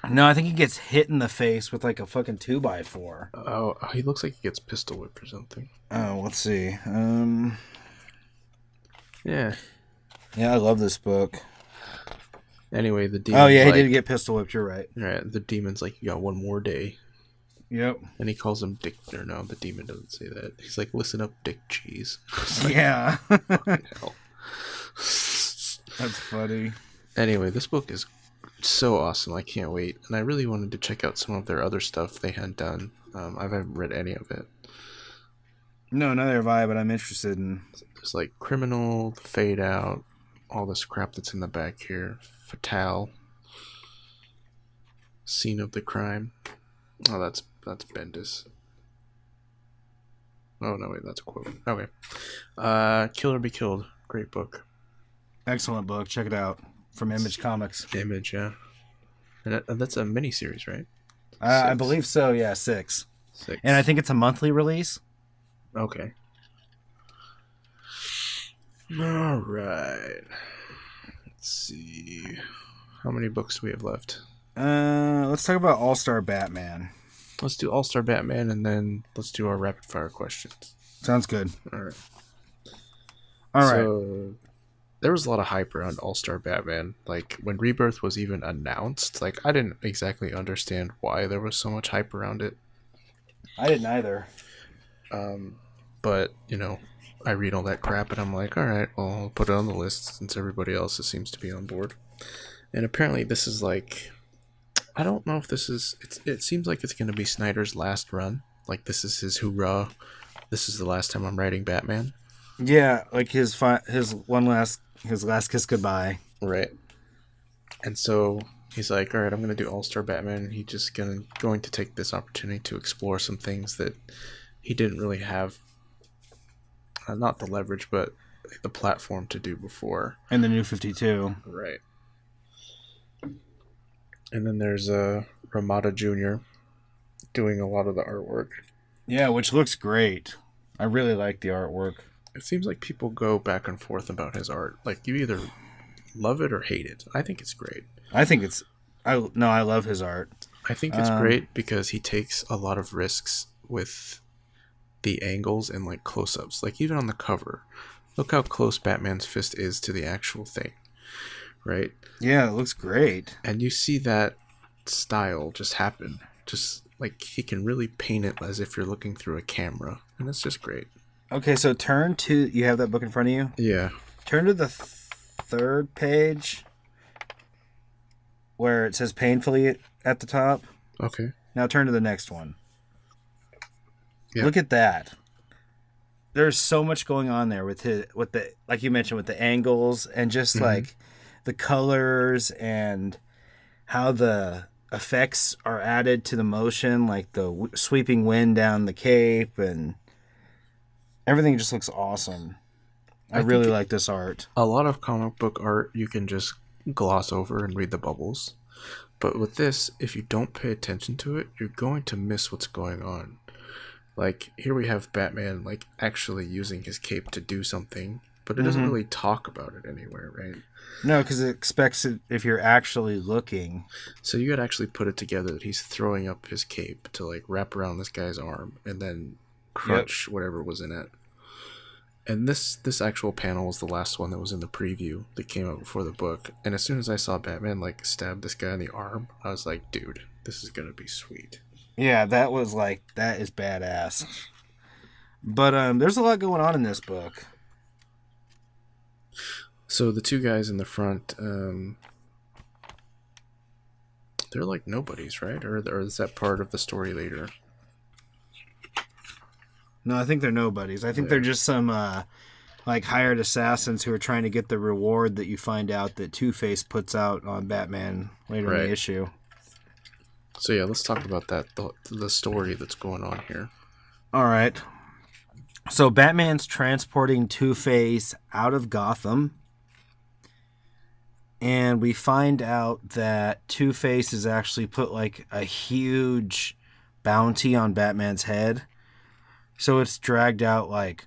Speaker 6: No, I think he gets hit in the face with like a fucking 2x4.
Speaker 5: Oh, he looks like he gets pistol whipped or something.
Speaker 6: Oh, let's see.
Speaker 5: Yeah.
Speaker 6: Yeah, I love this book.
Speaker 5: Anyway, the demon.
Speaker 6: Oh yeah, he did get pistol whipped. You're right.
Speaker 5: Right. The demon's like, you got one more day.
Speaker 6: Yep.
Speaker 5: And he calls him Dick. Or no, the demon doesn't say that. He's like, listen up, Dick Cheese.
Speaker 6: Like, yeah. That's funny.
Speaker 5: Anyway, this book is so awesome. I can't wait. And I really wanted to check out some of their other stuff they had done. I haven't read any of it.
Speaker 6: No, neither have I, but I'm interested in.
Speaker 5: There's like Criminal, Fade Out, all this crap that's in the back here. Fatale. Scene of the Crime. Oh, that's Bendis. Oh, no, wait, that's a quote. Okay. Kill or Be Killed. Great book.
Speaker 6: Excellent book. Check it out. From Image Comics.
Speaker 5: Image, yeah. And that's a miniseries, right?
Speaker 6: I believe so, yeah, 6. And I think it's a monthly release.
Speaker 5: Okay. All right. Let's see. How many books do we have left?
Speaker 6: Let's talk about All-Star Batman.
Speaker 5: Let's do All-Star Batman, and then let's do our rapid-fire questions.
Speaker 6: Sounds good.
Speaker 5: All right.
Speaker 6: All right.
Speaker 5: So, there was a lot of hype around All-Star Batman. Like, when Rebirth was even announced, like, I didn't exactly understand why there was so much hype around it.
Speaker 6: I didn't either.
Speaker 5: But, you know, I read all that crap and I'm like, alright, well, I'll put it on the list since everybody else seems to be on board. And apparently this is like, I don't know if this is, it seems like it's going to be Snyder's last run. Like, this is his hoorah. This is the last time I'm writing Batman.
Speaker 6: Yeah, like his last kiss goodbye.
Speaker 5: Right. And so he's like, all right, I'm going to do All-Star Batman. He's just going to take this opportunity to explore some things that he didn't really have, not the leverage, but the platform to do before.
Speaker 6: And the New 52.
Speaker 5: Right. And then there's Ramada Jr. doing a lot of the artwork.
Speaker 6: Yeah, which looks great. I really like the artwork.
Speaker 5: It seems like people go back and forth about his art. Like, you either love it or hate it. I think it's great.
Speaker 6: I love his art.
Speaker 5: I think it's great because he takes a lot of risks with the angles and, like, close-ups. Like, even on the cover, look how close Batman's fist is to the actual thing. Right?
Speaker 6: Yeah, it looks great.
Speaker 5: And you see that style just happen. Just, like, he can really paint it as if you're looking through a camera. And it's just great.
Speaker 6: Okay, so you have that book in front of you?
Speaker 5: Yeah.
Speaker 6: Turn to the third page where it says painfully at the top.
Speaker 5: Okay.
Speaker 6: Now turn to the next one.
Speaker 5: Yeah.
Speaker 6: Look at that. There's so much going on there with the, like you mentioned, with the angles and just like the colors and how the effects are added to the motion, like the sweeping wind down the cape, and everything just looks awesome. I really like this art.
Speaker 5: A lot of comic book art you can just gloss over and read the bubbles. But with this, if you don't pay attention to it, you're going to miss what's going on. Like, here we have Batman, like, actually using his cape to do something, but it doesn't really talk about it anywhere, right?
Speaker 6: No, because it expects it if you're actually looking.
Speaker 5: So you gotta actually put it together that he's throwing up his cape to, like, wrap around this guy's arm and then crunch whatever was in it. And this actual panel was the last one that was in the preview that came out before the book. And as soon as I saw Batman, like, stab this guy in the arm, I was like, dude, this is gonna be sweet.
Speaker 6: Yeah, that is badass. But there's a lot going on in this book.
Speaker 5: So the two guys in the front, they're like nobodies, right? Or is that part of the story later?
Speaker 6: No, I think they're nobodies. I think they're just some like hired assassins who are trying to get the reward that you find out that Two-Face puts out on Batman later in the issue.
Speaker 5: So yeah, let's talk about that, the story that's going on here.
Speaker 6: All right. So Batman's transporting Two-Face out of Gotham. And we find out that Two-Face has actually put like a huge bounty on Batman's head. So it's dragged out like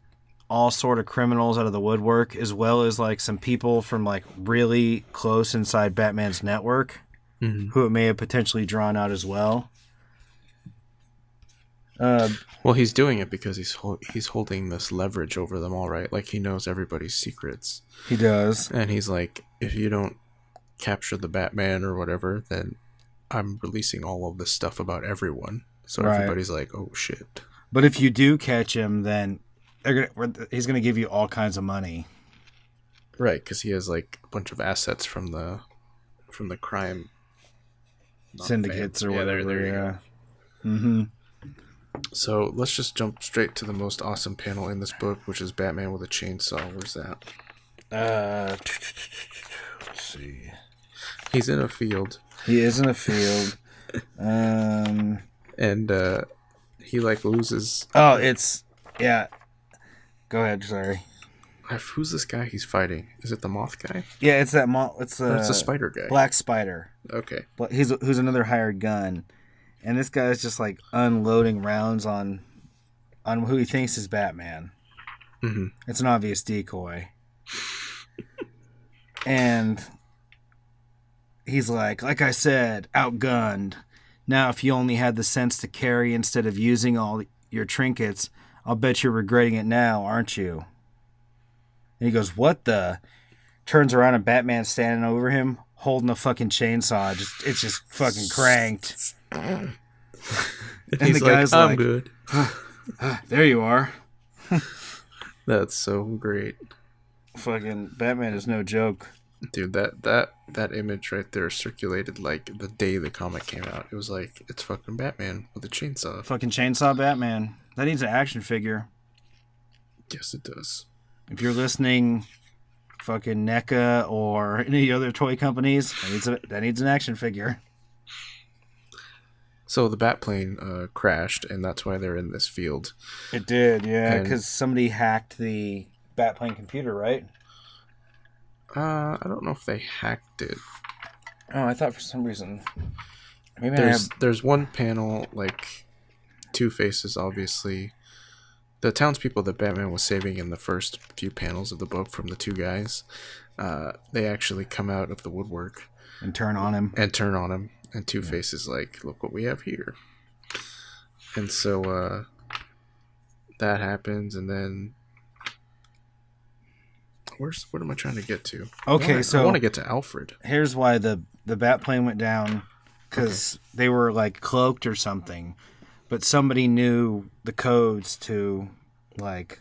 Speaker 6: all sort of criminals out of the woodwork, as well as like some people from like really close inside Batman's network, who it may have potentially drawn out as well.
Speaker 5: Well, he's doing it because he's holding this leverage over them all, right? Like, he knows everybody's secrets.
Speaker 6: He does.
Speaker 5: And he's like, if you don't capture the Batman or whatever, then I'm releasing all of this stuff about everyone. So everybody's like, oh shit.
Speaker 6: But if you do catch him, then he's gonna give you all kinds of money.
Speaker 5: Right, because he has like a bunch of assets from the crime
Speaker 6: syndicates or whatever.
Speaker 5: There you go.
Speaker 6: Mm-hmm.
Speaker 5: So let's just jump straight to the most awesome panel in this book, which is Batman with a chainsaw. Where's that?
Speaker 6: Let's see.
Speaker 5: He's in a field.
Speaker 6: He is in a field.
Speaker 5: And he like loses.
Speaker 6: Oh, yeah. Go ahead. Sorry.
Speaker 5: Who's this guy he's fighting? Is it the Moth guy?
Speaker 6: Yeah, it's that it's
Speaker 5: the Spider guy.
Speaker 6: Black Spider.
Speaker 5: Okay.
Speaker 6: But who's another hired gun, and this guy's just like unloading rounds on who he thinks is Batman.
Speaker 5: Mm-hmm.
Speaker 6: It's an obvious decoy, and he's like I said, outgunned. Now, if you only had the sense to carry instead of using all your trinkets, I'll bet you're regretting it now, aren't you? And he goes, what the? turns around and Batman's standing over him holding a fucking chainsaw. It's just fucking cranked. And
Speaker 5: He's
Speaker 6: the guy's
Speaker 5: I'm good.
Speaker 6: There you are.
Speaker 5: That's so great.
Speaker 6: Fucking Batman is no joke.
Speaker 5: Dude, that image right there circulated like the day the comic came out. It was like, it's fucking Batman with a chainsaw.
Speaker 6: Fucking chainsaw Batman. That needs an action figure.
Speaker 5: Yes, it does.
Speaker 6: If you're listening, fucking NECA or any other toy companies, that needs an action figure.
Speaker 5: So the Batplane crashed, and that's why they're in this field.
Speaker 6: It did, yeah, because somebody hacked the Batplane computer, right?
Speaker 5: I don't know if they hacked it.
Speaker 6: Oh, I thought for some reason. Maybe
Speaker 5: there's one panel, like Two-Face's obviously. The townspeople that Batman was saving in the first few panels of the book from the two guys, they actually come out of the woodwork.
Speaker 6: And turn on him.
Speaker 5: And Two-Face is like, look what we have here. And so that happens, and then what am I trying to get to?
Speaker 6: Okay,
Speaker 5: I want to get to Alfred.
Speaker 6: Here's why the Batplane went down, because they were like cloaked or something, but somebody knew the codes to, like,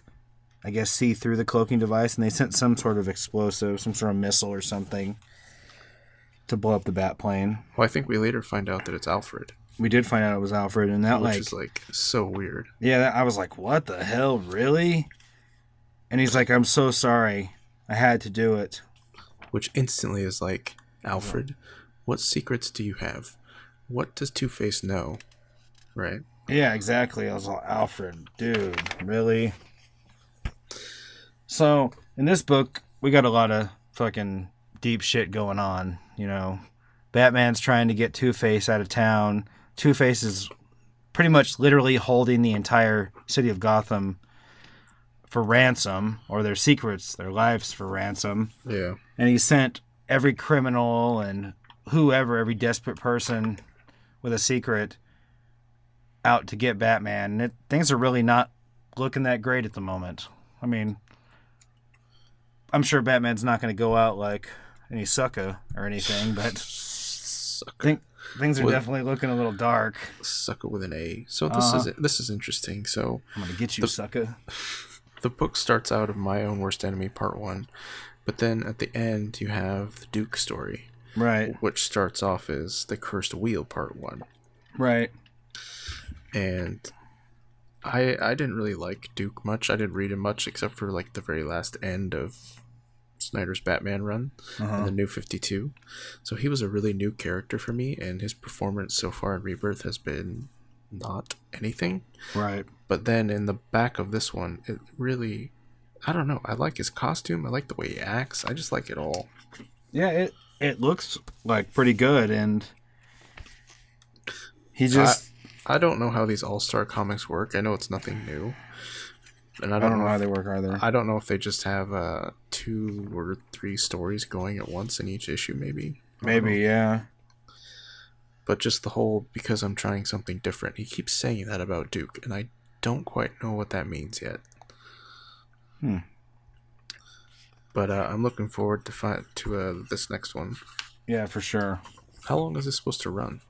Speaker 6: I guess see through the cloaking device, and they sent some sort of explosive, some sort of missile or something to blow up the Batplane.
Speaker 5: Well, I think we later find out that it's Alfred.
Speaker 6: We did find out it was Alfred, and that
Speaker 5: which is like so weird.
Speaker 6: Yeah, I was like, what the hell, really? And he's like, I'm so sorry. I had to do it.
Speaker 5: Which instantly is like, Alfred, what secrets do you have? What does Two-Face know? Right?
Speaker 6: Yeah, exactly. I was like, Alfred, dude, really? So, in this book, we got a lot of fucking deep shit going on, you know. Batman's trying to get Two-Face out of town. Two-Face is pretty much literally holding the entire city of Gotham for ransom, or their secrets, their lives for ransom.
Speaker 5: Yeah.
Speaker 6: And he sent every criminal and whoever, every desperate person with a secret out to get Batman. And things are really not looking that great at the moment. I mean, I'm sure Batman's not going to go out like any sucker or anything, but things are definitely looking a little dark.
Speaker 5: Sucker with an A. So this is interesting. So
Speaker 6: I'm going to get you, sucker.
Speaker 5: The book starts out of My Own Worst Enemy, Part 1, but then at the end you have the Duke story.
Speaker 6: Right.
Speaker 5: Which starts off as The Cursed Wheel, Part 1.
Speaker 6: Right.
Speaker 5: And I didn't really like Duke much. I didn't read him much except for like the very last end of Snyder's Batman run and the New 52. So he was a really new character for me, and his performance so far in Rebirth has been not anything.
Speaker 6: Right.
Speaker 5: But then in the back of this one, it really, I don't know. I like his costume. I like the way he acts. I just like it all.
Speaker 6: Yeah, it looks like pretty good, and he just...
Speaker 5: I don't know how these All-Star comics work. I know it's nothing new. And I don't know
Speaker 6: how they work either.
Speaker 5: I don't know if they just have 2 or 3 stories going at once in each issue, maybe.
Speaker 6: Maybe, yeah.
Speaker 5: But just the whole, because I'm trying something different. He keeps saying that about Duke, and I don't quite know what that means yet. But I'm looking forward to this next one.
Speaker 6: Yeah, for sure.
Speaker 5: How long is this supposed to run?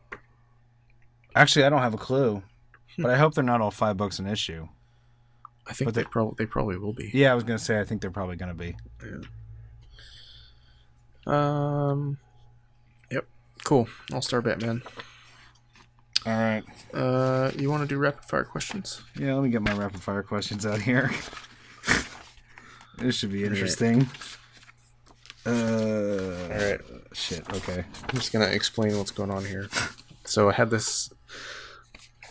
Speaker 6: Actually, I don't have a clue. But I hope they're not all $5 an issue.
Speaker 5: I think they probably will be.
Speaker 6: Yeah, I was going to say, I think they're probably going to be.
Speaker 5: Yeah. Yep. Cool. All-Star Batman.
Speaker 6: All right.
Speaker 5: You want to do rapid fire questions?
Speaker 6: Yeah, let me get my rapid fire questions out here. This should be interesting.
Speaker 5: All right.
Speaker 6: Shit. Okay.
Speaker 5: I'm just gonna explain what's going on here. So I had this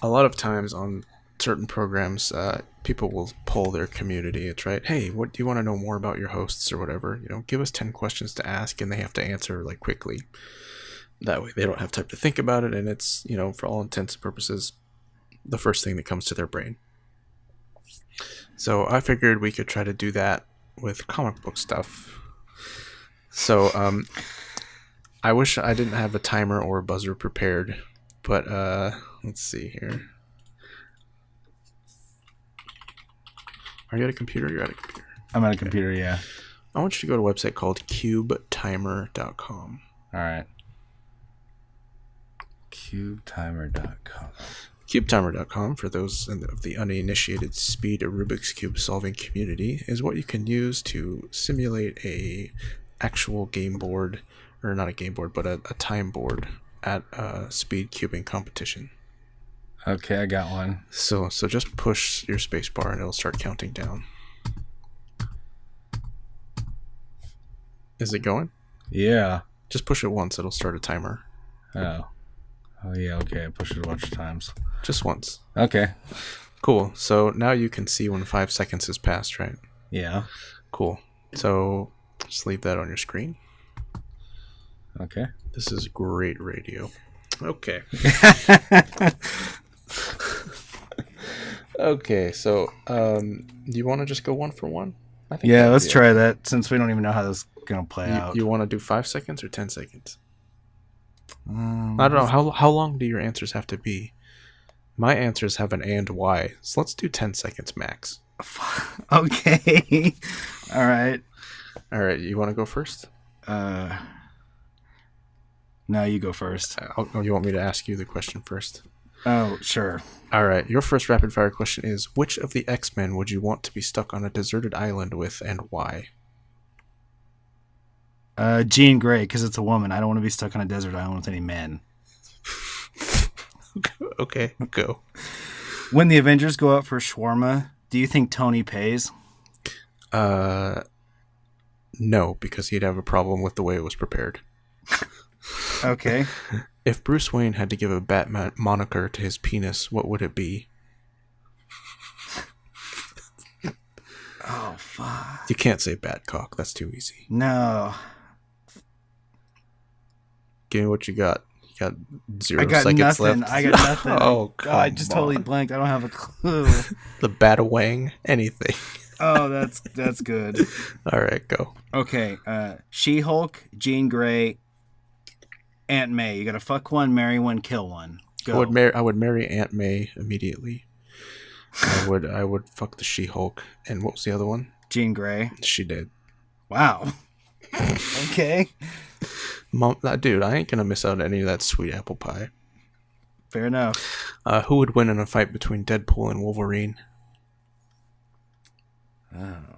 Speaker 5: a lot of times on certain programs. People will poll their community. It's right. Hey, what do you want to know more about your hosts or whatever? You know, give us 10 questions to ask, and they have to answer like quickly. That way they don't have time to think about it, and it's, you know, for all intents and purposes, the first thing that comes to their brain. So I figured we could try to do that with comic book stuff. So I wish I didn't have a timer or a buzzer prepared, but let's see here. Are you at a computer? You're at a computer.
Speaker 6: I'm at a computer, yeah.
Speaker 5: I want you to go to a website called cubetimer.com.
Speaker 6: All right. Cubetimer.com.
Speaker 5: Cubetimer.com, for those of the uninitiated speed Rubik's Cube solving community, is what you can use to simulate a actual game board, or not a game board, but a time board at a speed cubing competition.
Speaker 6: Okay, I got one.
Speaker 5: So just push your space bar and it'll start counting down. Is it going?
Speaker 6: Yeah.
Speaker 5: Just push it once, it'll start a timer.
Speaker 6: Oh yeah, okay, I pushed it a bunch of times.
Speaker 5: Just once.
Speaker 6: Okay.
Speaker 5: Cool. So now you can see when 5 seconds has passed, right?
Speaker 6: Yeah.
Speaker 5: Cool. So just leave that on your screen.
Speaker 6: Okay.
Speaker 5: This is great radio. Okay. Okay, so do you want to just go one for one? I think
Speaker 6: yeah, let's try that since we don't even know how this is going to play out.
Speaker 5: You want to do 5 seconds or 10 seconds? I don't know. How long do your answers have to be? My answers have an and why, so let's do 10 seconds max.
Speaker 6: Okay. All right.
Speaker 5: You want to go first?
Speaker 6: No, you go first.
Speaker 5: You want me to ask you the question first?
Speaker 6: Oh, sure.
Speaker 5: All right. Your first rapid fire question is, which of the X-Men would you want to be stuck on a deserted island with, and why?
Speaker 6: Jean Grey, because it's a woman. I don't want to be stuck on a desert island with any men.
Speaker 5: Okay, go.
Speaker 6: When the Avengers go out for shawarma, do you think Tony pays?
Speaker 5: No, because he'd have a problem with the way it was prepared.
Speaker 6: Okay.
Speaker 5: If Bruce Wayne had to give a Batman moniker to his penis, what would it be?
Speaker 6: Oh, fuck.
Speaker 5: You can't say Batcock. That's too easy.
Speaker 6: No.
Speaker 5: Give me what you got. You got 0
Speaker 6: I got
Speaker 5: seconds
Speaker 6: nothing.
Speaker 5: left.
Speaker 6: I got nothing.
Speaker 5: Oh,
Speaker 6: God, I just totally blanked. I don't have a clue.
Speaker 5: The Batawang, anything.
Speaker 6: Oh, that's good.
Speaker 5: All right, go.
Speaker 6: Okay, She-Hulk, Jean Grey, Aunt May. You gotta fuck one, marry one, kill one. Go.
Speaker 5: I would marry Aunt May immediately. I would fuck the She-Hulk. And what was the other one?
Speaker 6: Jean Grey.
Speaker 5: She did.
Speaker 6: Wow. Okay.
Speaker 5: Mom, dude, I ain't gonna miss out on any of that sweet apple pie.
Speaker 6: Fair enough.
Speaker 5: Who would win in a fight between Deadpool and Wolverine?
Speaker 6: Oh.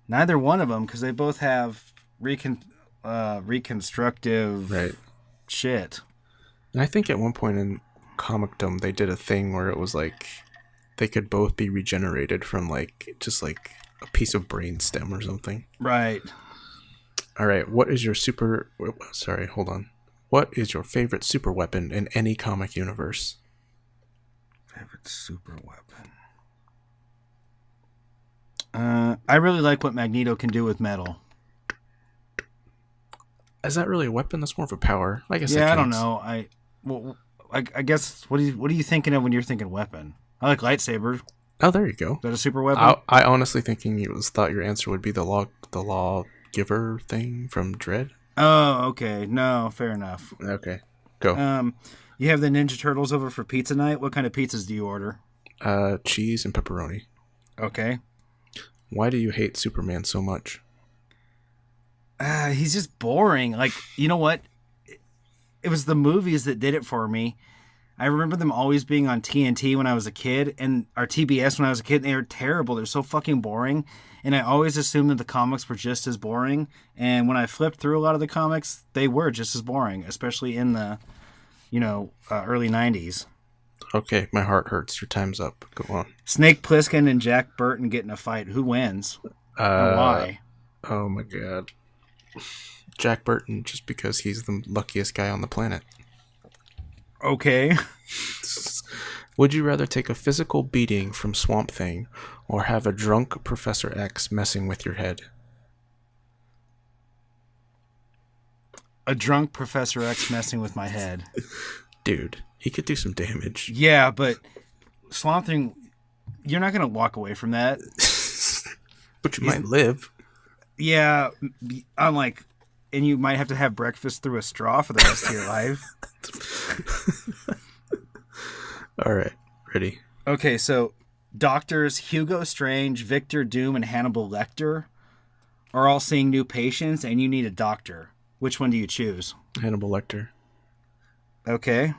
Speaker 6: Neither one of them, because they both have reconstructive shit.
Speaker 5: And I think at one point in comicdom they did a thing where it was like they could both be regenerated from just a piece of brain stem or something.
Speaker 6: Right.
Speaker 5: All right. What is your What is your favorite super weapon in any comic universe?
Speaker 6: Favorite super weapon. I really like what Magneto can do with metal.
Speaker 5: Is that really a weapon? That's more of a power. I guess.
Speaker 6: Yeah, I don't know. I guess. What are you thinking of when you're thinking weapon? I like lightsaber.
Speaker 5: Oh, there you go.
Speaker 6: Is that a super weapon?
Speaker 5: I honestly thought your answer would be the lawgiver thing from Dredd.
Speaker 6: Oh, okay. No, fair enough.
Speaker 5: Okay, go.
Speaker 6: You have the Ninja Turtles over for pizza night. What kind of pizzas do you order?
Speaker 5: Cheese and pepperoni.
Speaker 6: Okay.
Speaker 5: Why do you hate Superman so much?
Speaker 6: He's just boring. Like, you know what? It was the movies that did it for me. I remember them always being on TNT when I was a kid, and our TBS when I was a kid, and they were terrible. They're so fucking boring. And I always assumed that the comics were just as boring. And when I flipped through a lot of the comics, they were just as boring, especially in the, early 90s.
Speaker 5: Okay, my heart hurts. Your time's up. Go on.
Speaker 6: Snake Plissken and Jack Burton get in a fight. Who wins? And why?
Speaker 5: Oh my god. Jack Burton, just because he's the luckiest guy on the planet.
Speaker 6: Okay.
Speaker 5: Would you rather take a physical beating from Swamp Thing or have a drunk Professor X messing with your head?
Speaker 6: A drunk Professor X messing with my head.
Speaker 5: Dude, he could do some damage.
Speaker 6: Yeah, but Swamp Thing, you're not going to walk away from that.
Speaker 5: But you might live.
Speaker 6: Yeah, and you might have to have breakfast through a straw for the rest of your life.
Speaker 5: All right, ready.
Speaker 6: Okay, so Doctors Hugo Strange, Victor Doom, and Hannibal Lecter are all seeing new patients, and you need a doctor. Which one do you choose?
Speaker 5: Hannibal Lecter.
Speaker 6: Okay.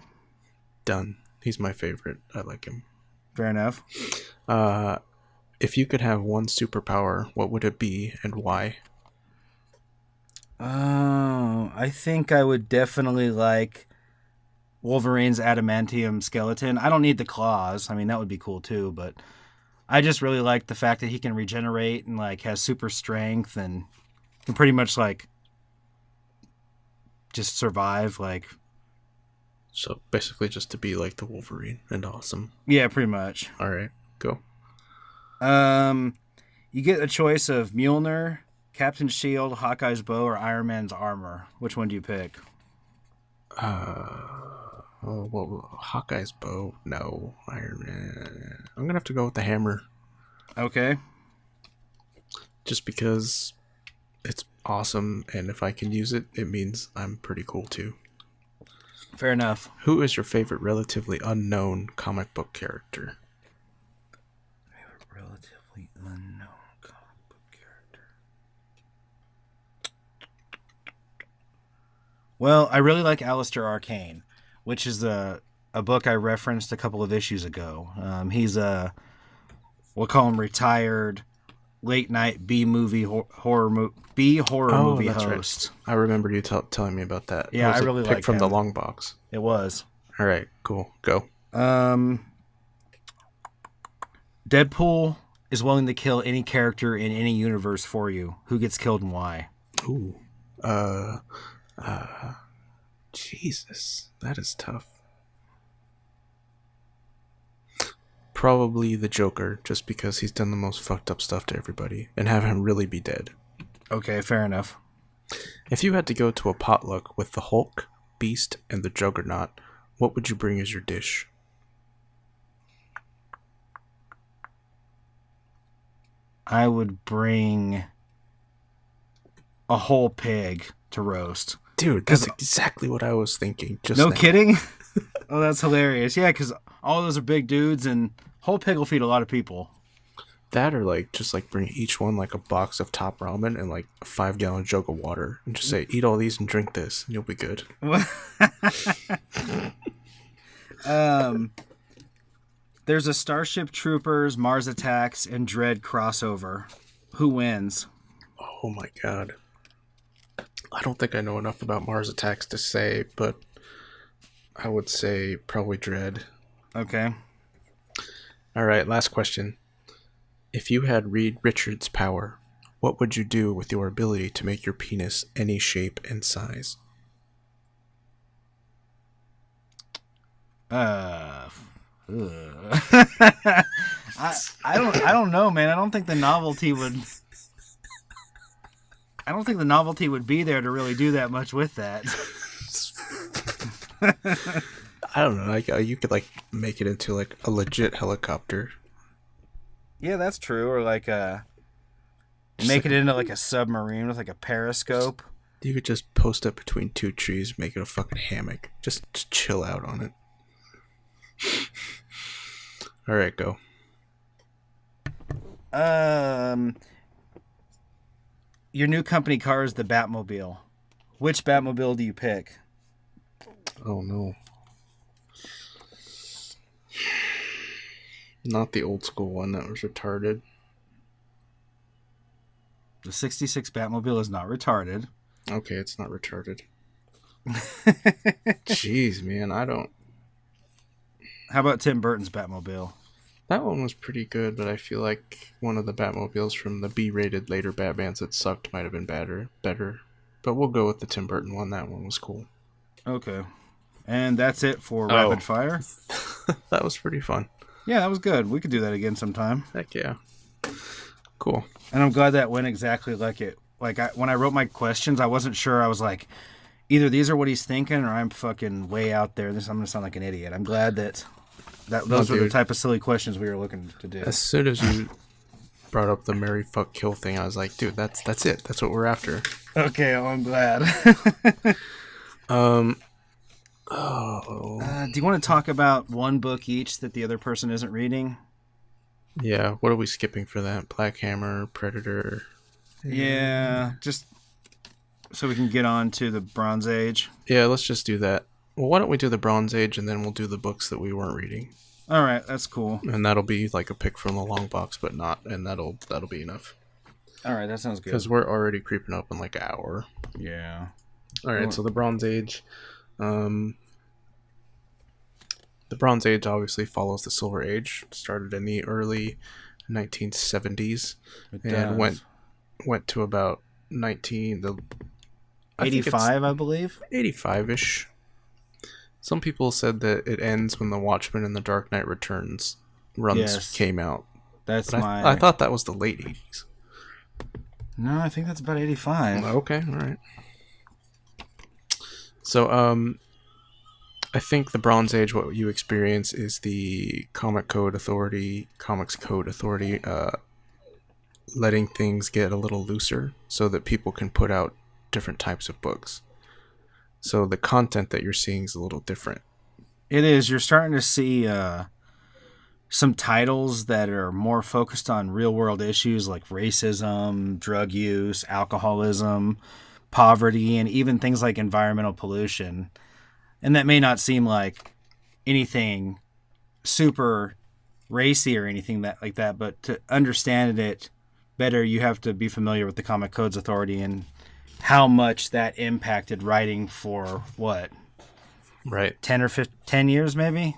Speaker 5: Done. He's my favorite. I like him.
Speaker 6: Fair enough.
Speaker 5: If you could have one superpower, what would it be and why?
Speaker 6: Oh, I think I would definitely like Wolverine's adamantium skeleton. I don't need the claws. I mean, that would be cool too, but I just really like the fact that he can regenerate and like has super strength and can pretty much like just survive. Like,
Speaker 5: So basically just to be like the Wolverine and awesome.
Speaker 6: yeah, pretty much.
Speaker 5: All right, go.
Speaker 6: You get a choice of Mjolnir, Captain's shield, Hawkeye's bow, or Iron Man's armor. Which one do you pick?
Speaker 5: Hawkeye's bow? No. Iron Man. I'm gonna have to go with the hammer.
Speaker 6: Okay.
Speaker 5: Just because it's awesome, and if I can use it, it means I'm pretty cool too.
Speaker 6: Fair enough.
Speaker 5: Who is your favorite relatively unknown comic book character?
Speaker 6: Relatively unknown comic book character. Well, I really like Alistair Arcane, which is a book I referenced a couple of issues ago. He's we'll call him retired late night B horror movie host.
Speaker 5: Right. I remember you telling me about that.
Speaker 6: Yeah, I really like
Speaker 5: from
Speaker 6: him.
Speaker 5: the long box.
Speaker 6: It was.
Speaker 5: All right, cool. Go.
Speaker 6: Deadpool is willing to kill any character in any universe for you. Who gets killed and why?
Speaker 5: Ooh. Jesus, that is tough. Probably the Joker, just because he's done the most fucked up stuff to everybody, and have him really be dead.
Speaker 6: Okay, fair enough.
Speaker 5: If you had to go to a potluck with the Hulk, Beast, and the Juggernaut, what would you bring as your dish?
Speaker 6: I would bring a whole pig to roast.
Speaker 5: Dude, that's exactly what I was thinking. Just
Speaker 6: no
Speaker 5: now.
Speaker 6: kidding? Oh, that's hilarious. Yeah, because all those are big dudes, and whole pig will feed a lot of people.
Speaker 5: That or like just like bring each one like a box of top ramen and like a 5-gallon jug of water and just say, eat all these and drink this and you'll be good.
Speaker 6: There's a Starship Troopers, Mars Attacks, and Dread crossover. Who wins?
Speaker 5: Oh my god. I don't think I know enough about Mars Attacks to say, but I would say probably Dread.
Speaker 6: Okay.
Speaker 5: Alright, last question. If you had Reed Richards' power, what would you do with your ability to make your penis any shape and size?
Speaker 6: I don't know, man. I don't think the novelty would be there to really do that much with that.
Speaker 5: I don't know. Like you could like make it into like a legit helicopter.
Speaker 6: Yeah, that's true. Or like make it into like a submarine with like a periscope.
Speaker 5: You could just post it between two trees, make it a fucking hammock. Just chill out on it. All right, go.
Speaker 6: Your new company car is the Batmobile. Which Batmobile do you pick?
Speaker 5: Oh no. Not the old school one that was retarded.
Speaker 6: The 66 Batmobile is not retarded.
Speaker 5: Okay, it's not retarded. Jeez, man, I don't...
Speaker 6: How about Tim Burton's Batmobile?
Speaker 5: That one was pretty good, but I feel like one of the Batmobiles from the B-rated later Batmans that sucked might have been better. But we'll go with the Tim Burton one. That one was cool.
Speaker 6: Okay. And that's it for Rapid Fire.
Speaker 5: That was pretty fun.
Speaker 6: Yeah, that was good. We could do that again sometime.
Speaker 5: Heck yeah. Cool.
Speaker 6: And I'm glad that went exactly like it. Like, when I wrote my questions, I wasn't sure. I was like, either these are what he's thinking or I'm fucking way out there. I'm going to sound like an idiot. I'm glad that those were the type of silly questions we were looking to do.
Speaker 5: As soon as you brought up the marry, fuck, kill thing, I was like, dude, that's it. That's what we're after.
Speaker 6: Okay, well, I'm glad.
Speaker 5: Oh.
Speaker 6: Do you want to talk about one book each that the other person isn't reading?
Speaker 5: Yeah, what are we skipping for that? Black Hammer, Predator.
Speaker 6: Yeah, just so we can get on to the Bronze Age.
Speaker 5: Yeah, let's just do that. Well, why don't we do the Bronze Age and then we'll do the books that we weren't reading.
Speaker 6: All right, that's cool.
Speaker 5: And that'll be like a pick from the long box, but not, and that'll be enough.
Speaker 6: All right, that sounds good.
Speaker 5: Because we're already creeping up in like an hour.
Speaker 6: Yeah.
Speaker 5: All right, so the Bronze Age. The Bronze Age obviously follows the Silver Age. Started in the early 1970s and went to about
Speaker 6: 85, I believe.
Speaker 5: 85-ish. Some people said that it ends when The Watchmen and The Dark Knight Returns came out. I thought that was the late 80s.
Speaker 6: No, I think that's about 85.
Speaker 5: Okay, all right. So, I think the Bronze Age, what you experience is the Comics Code Authority, letting things get a little looser so that people can put out different types of books. So the content that you're seeing is a little different.
Speaker 6: It is. You're starting to see some titles that are more focused on real-world issues like racism, drug use, alcoholism, poverty, and even things like environmental pollution. And that may not seem like anything super racy or anything like that, but to understand it better, you have to be familiar with the Comic Codes Authority and how much that impacted writing for what?
Speaker 5: Right.
Speaker 6: 10 or 10 years, maybe?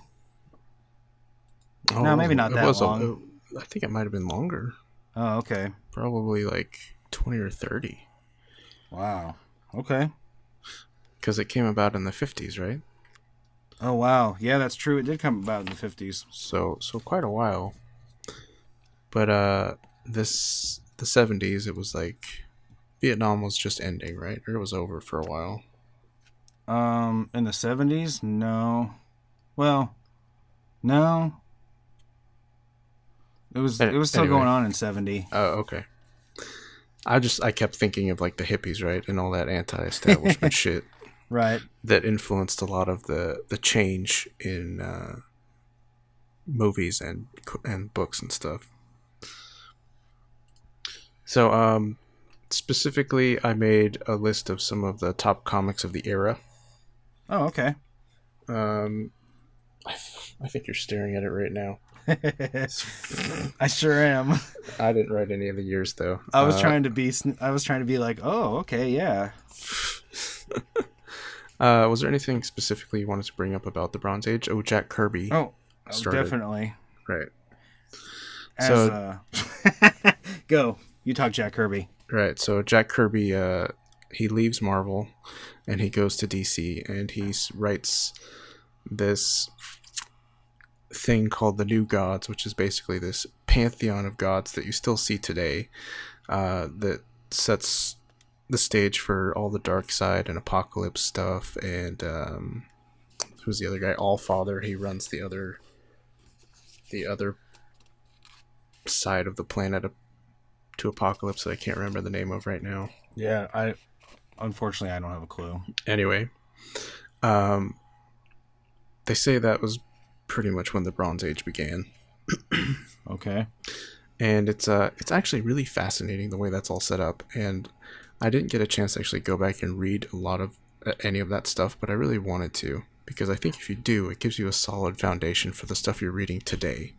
Speaker 5: Oh,
Speaker 6: no, maybe not that long.
Speaker 5: I think it might have been longer.
Speaker 6: Oh, okay.
Speaker 5: Probably like 20 or 30.
Speaker 6: Wow. Okay.
Speaker 5: Because it came about in the 50s, right?
Speaker 6: Oh, wow. Yeah, that's true. It did come about in the 50s.
Speaker 5: So quite a while. But the 70s, it was like Vietnam was just ending, right? Or it was over for a while.
Speaker 6: In the 70s? No. Well, no. It was still going on in 70.
Speaker 5: Oh, okay. I kept thinking of like the hippies, right? And all that anti-establishment shit.
Speaker 6: Right.
Speaker 5: That influenced a lot of the change in movies and books and stuff. So, specifically, I made a list of some of the top comics of the era.
Speaker 6: Oh, okay.
Speaker 5: I think you're staring at it right now.
Speaker 6: I sure am.
Speaker 5: I didn't write any of the years though.
Speaker 6: I was trying to be like, oh, okay, yeah.
Speaker 5: Was there anything specifically you wanted to bring up about the Bronze Age? Oh, Jack Kirby.
Speaker 6: Oh, definitely.
Speaker 5: Right.
Speaker 6: Go. You talk Jack Kirby.
Speaker 5: Right. So Jack Kirby, he leaves Marvel, and he goes to DC, and he writes this thing called the New Gods, which is basically this pantheon of gods that you still see today, that sets the stage for all the dark side and apocalypse stuff. And who's the other guy? Allfather. He runs the other side of the planet to apocalypse that I can't remember the name of right now.
Speaker 6: Yeah, unfortunately I don't have a clue.
Speaker 5: Anyway, they say that was pretty much when the Bronze Age began.
Speaker 6: Okay.
Speaker 5: And it's actually really fascinating the way that's all set up. And I didn't get a chance to actually go back and read a lot of any of that stuff, but I really wanted to, because I think if you do, it gives you a solid foundation for the stuff you're reading today,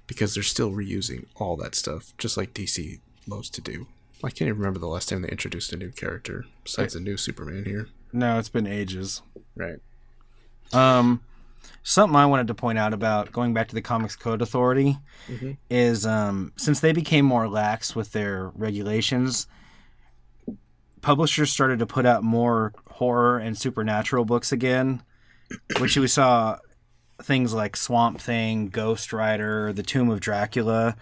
Speaker 5: because they're still reusing all that stuff, just like DC loves to do. I can't even remember the last time they introduced a new character besides a new Superman here.
Speaker 6: No, it's been ages.
Speaker 5: Right.
Speaker 6: Something I wanted to point out about going back to the Comics Code Authority is since they became more lax with their regulations, publishers started to put out more horror and supernatural books again, which we saw things like Swamp Thing, Ghost Rider, The Tomb of Dracula.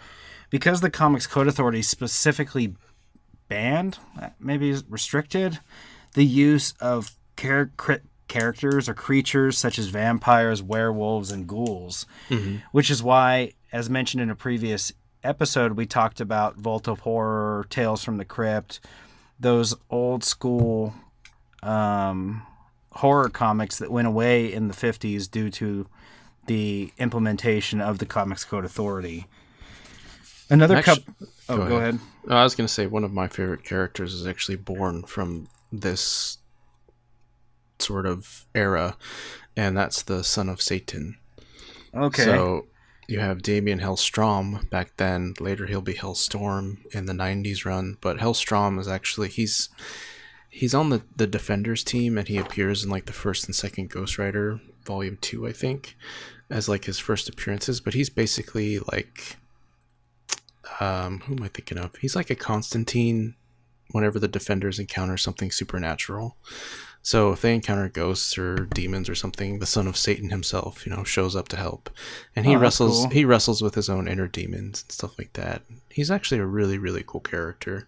Speaker 6: Because the Comics Code Authority specifically banned, maybe restricted, the use of characters or creatures such as vampires, werewolves, and ghouls, which is why, as mentioned in a previous episode, we talked about Vault of Horror, Tales from the Crypt, those old school horror comics that went away in the 50s due to the implementation of the Comics Code Authority. Another
Speaker 5: Actu-
Speaker 6: go ahead.
Speaker 5: I was going to say one of my favorite characters is actually born from this sort of era, and that's the son of Satan.
Speaker 6: Okay.
Speaker 5: So you have Damien Hellstrom back then. Later he'll be Hellstorm in the 90s run. But Hellstrom is actually, he's on the Defenders team, and he appears in like the first and second Ghost Rider Volume 2, I think, as like his first appearances. But he's basically like, who am I thinking of? He's like a Constantine whenever the Defenders encounter something supernatural. So if they encounter ghosts or demons or something, the son of Satan himself, shows up to help. And he wrestles
Speaker 6: cool.
Speaker 5: He wrestles with his own inner demons and stuff like that. He's actually a really, really cool character.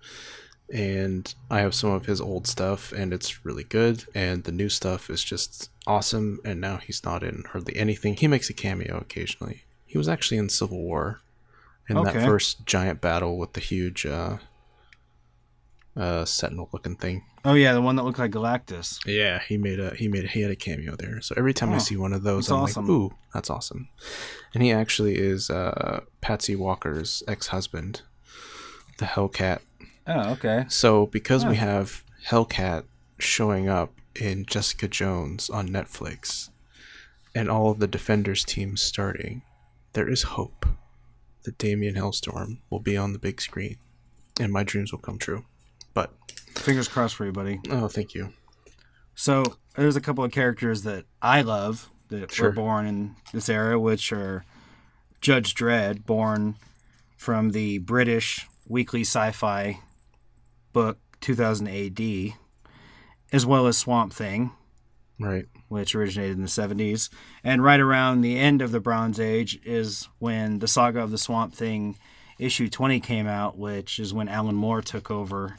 Speaker 5: And I have some of his old stuff, and it's really good. And the new stuff is just awesome. And now he's not in hardly anything. He makes a cameo occasionally. He was actually in Civil War in that first giant battle with the huge sentinel-looking thing.
Speaker 6: Oh yeah, the one that looked like Galactus.
Speaker 5: Yeah, he had a cameo there. So every time I see one of those, I'm
Speaker 6: awesome.
Speaker 5: like, ooh, that's awesome. And he actually is Patsy Walker's ex-husband, the Hellcat.
Speaker 6: Oh, okay.
Speaker 5: So because we have Hellcat showing up in Jessica Jones on Netflix, and all of the Defenders teams starting, there is hope that Damien Hellstorm will be on the big screen, and my dreams will come true. But
Speaker 6: fingers crossed for you, buddy.
Speaker 5: Oh, thank you.
Speaker 6: So there's a couple of characters that I love that were born in this era, which are Judge Dredd, born from the British weekly sci-fi book 2000 AD, as well as Swamp Thing,
Speaker 5: right,
Speaker 6: which originated in the 70s. And right around the end of the Bronze Age is when the Saga of the Swamp Thing issue 20 came out, which is when Alan Moore took over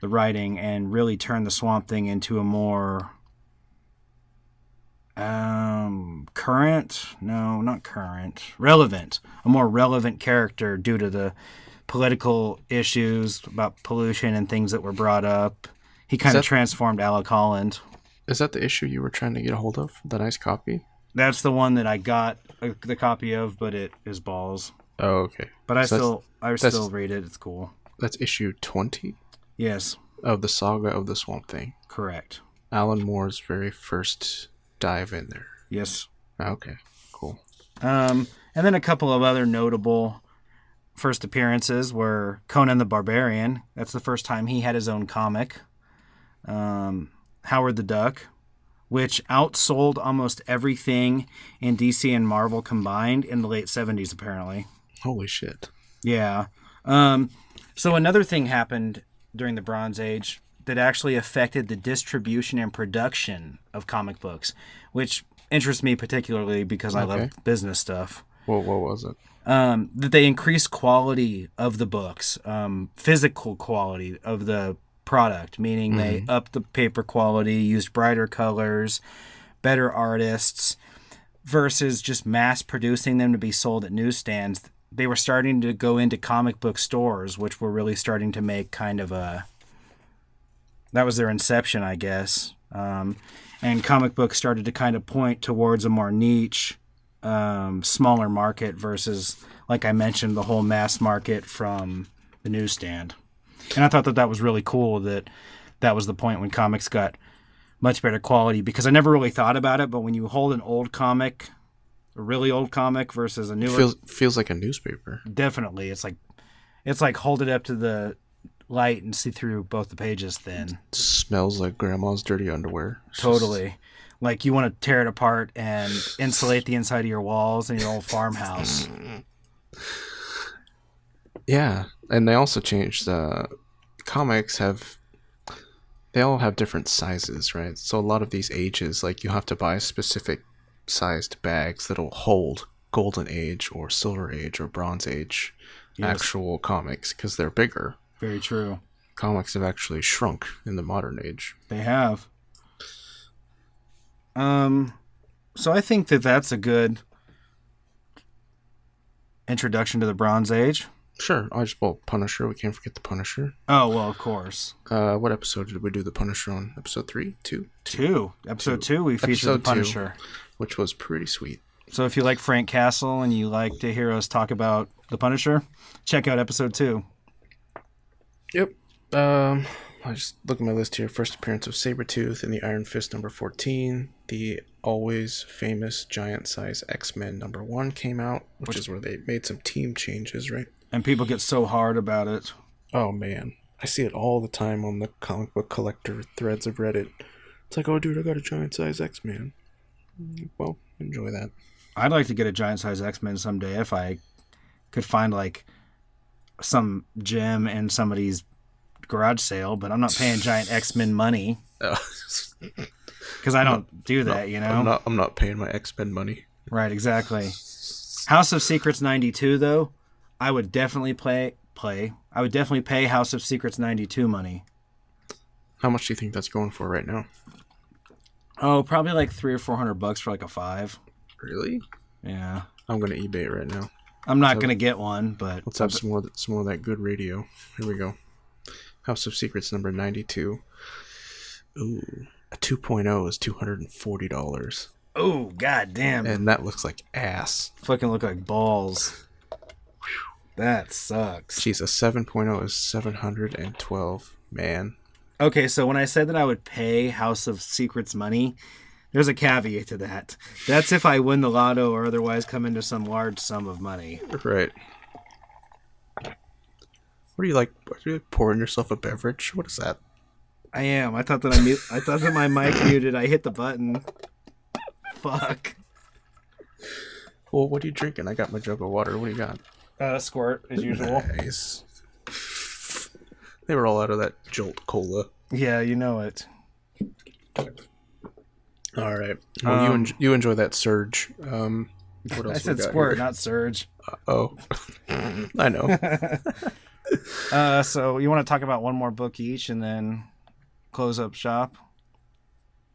Speaker 6: the writing and really turned the Swamp Thing into a more relevant, a more relevant character due to the political issues about pollution and things that were brought up. He kind of transformed Alec Holland.
Speaker 5: Is that the issue you were trying to get a hold of? The nice copy?
Speaker 6: That's the one that I got the copy of, but it is balls.
Speaker 5: Oh, okay.
Speaker 6: But I still read it. It's cool.
Speaker 5: That's issue 20?
Speaker 6: Yes.
Speaker 5: Of the Saga of the Swamp Thing.
Speaker 6: Correct.
Speaker 5: Alan Moore's very first dive in there.
Speaker 6: Yes.
Speaker 5: Okay, cool.
Speaker 6: And then a couple of other notable first appearances were Conan the Barbarian. That's the first time he had his own comic. Howard the Duck, which outsold almost everything in DC and Marvel combined in the late 70s, apparently.
Speaker 5: Holy shit.
Speaker 6: Yeah. So another thing happened during the Bronze Age that actually affected the distribution and production of comic books, which interests me particularly because I love business stuff.
Speaker 5: Well, what was it?
Speaker 6: That they increased quality of the books, physical quality of the product, meaning they upped the paper quality, used brighter colors, better artists, versus just mass producing them to be sold at newsstands. They were starting to go into comic book stores, which were really starting to make kind of that was their inception, I guess. And comic books started to kind of point towards a more niche, smaller market versus, like I mentioned, the whole mass market from the newsstand. And I thought that was really cool that was the point when comics got much better quality, because I never really thought about it, but when you hold an old comic, a really old comic versus a newer,
Speaker 5: feels like a newspaper.
Speaker 6: Definitely. It's like hold it up to the light and see through both the pages thin.
Speaker 5: It smells like grandma's dirty underwear.
Speaker 6: Totally. Like you want to tear it apart and insulate the inside of your walls in your old farmhouse.
Speaker 5: Yeah, and they also changed comics they all have different sizes, right? So a lot of these ages, like you have to buy specific sized bags that'll hold Golden Age or Silver Age or Bronze Age actual comics because they're bigger.
Speaker 6: Very true.
Speaker 5: Comics have actually shrunk in the modern age.
Speaker 6: They have. So I think that's a good introduction to the Bronze Age.
Speaker 5: Sure. Punisher. We can't forget the Punisher.
Speaker 6: Oh, well, of course.
Speaker 5: What episode did we do the Punisher on? Episode 3? 2?
Speaker 6: Episode 2, we featured the Punisher.
Speaker 5: Which was pretty sweet.
Speaker 6: So if you like Frank Castle and you like to hear us talk about The Punisher, check out episode 2.
Speaker 5: Yep. I just look at my list here. First appearance of Sabretooth in the Iron Fist number 14. The always famous giant size X-Men number 1 came out, which is where they made some team changes, right?
Speaker 6: And people get so hard about it.
Speaker 5: Oh, man. I see it all the time on the comic book collector threads of Reddit. It's like, oh, dude, I got a giant size X-Men. Well, enjoy that.
Speaker 6: I'd like to get a giant size X-Men someday if I could find, like, some gem in somebody's garage sale, but I'm not paying giant X-Men money. Because I don't do that, you know?
Speaker 5: I'm not paying my X-Men money.
Speaker 6: Right, exactly. House of Secrets 92, though, I would definitely I would definitely pay House of Secrets 92 money.
Speaker 5: How much do you think that's going for right now?
Speaker 6: Oh, probably like $300 or $400 for like a 5.
Speaker 5: Really?
Speaker 6: Yeah.
Speaker 5: I'm gonna eBay it right now.
Speaker 6: I'm not gonna get one, but
Speaker 5: let's have some more of that good radio. Here we go. House of Secrets number 92. Ooh, a 2.0 is $240.
Speaker 6: Oh, goddamn!
Speaker 5: And that looks like ass.
Speaker 6: Fucking look like balls. That sucks.
Speaker 5: Jeez, a 7.0 is $712. Man.
Speaker 6: Okay, so when I said that I would pay House of Secrets money, there's a caveat to that. That's if I win the lotto or otherwise come into some large sum of money.
Speaker 5: Right. What are you like? Are you like pouring yourself a beverage? What is that?
Speaker 6: I am. I thought that my mic muted. I hit the button. Fuck.
Speaker 5: Well, what are you drinking? I got my jug of water. What do you got?
Speaker 6: Squirt, as usual.
Speaker 5: Nice. They were all out of that Jolt Cola.
Speaker 6: Yeah, you know it.
Speaker 5: All right. Well, you enjoy that Surge. What else
Speaker 6: I said
Speaker 5: we got
Speaker 6: squirt,
Speaker 5: here?
Speaker 6: not surge.
Speaker 5: Oh. I know.
Speaker 6: So you want to talk about one more book each and then close up shop?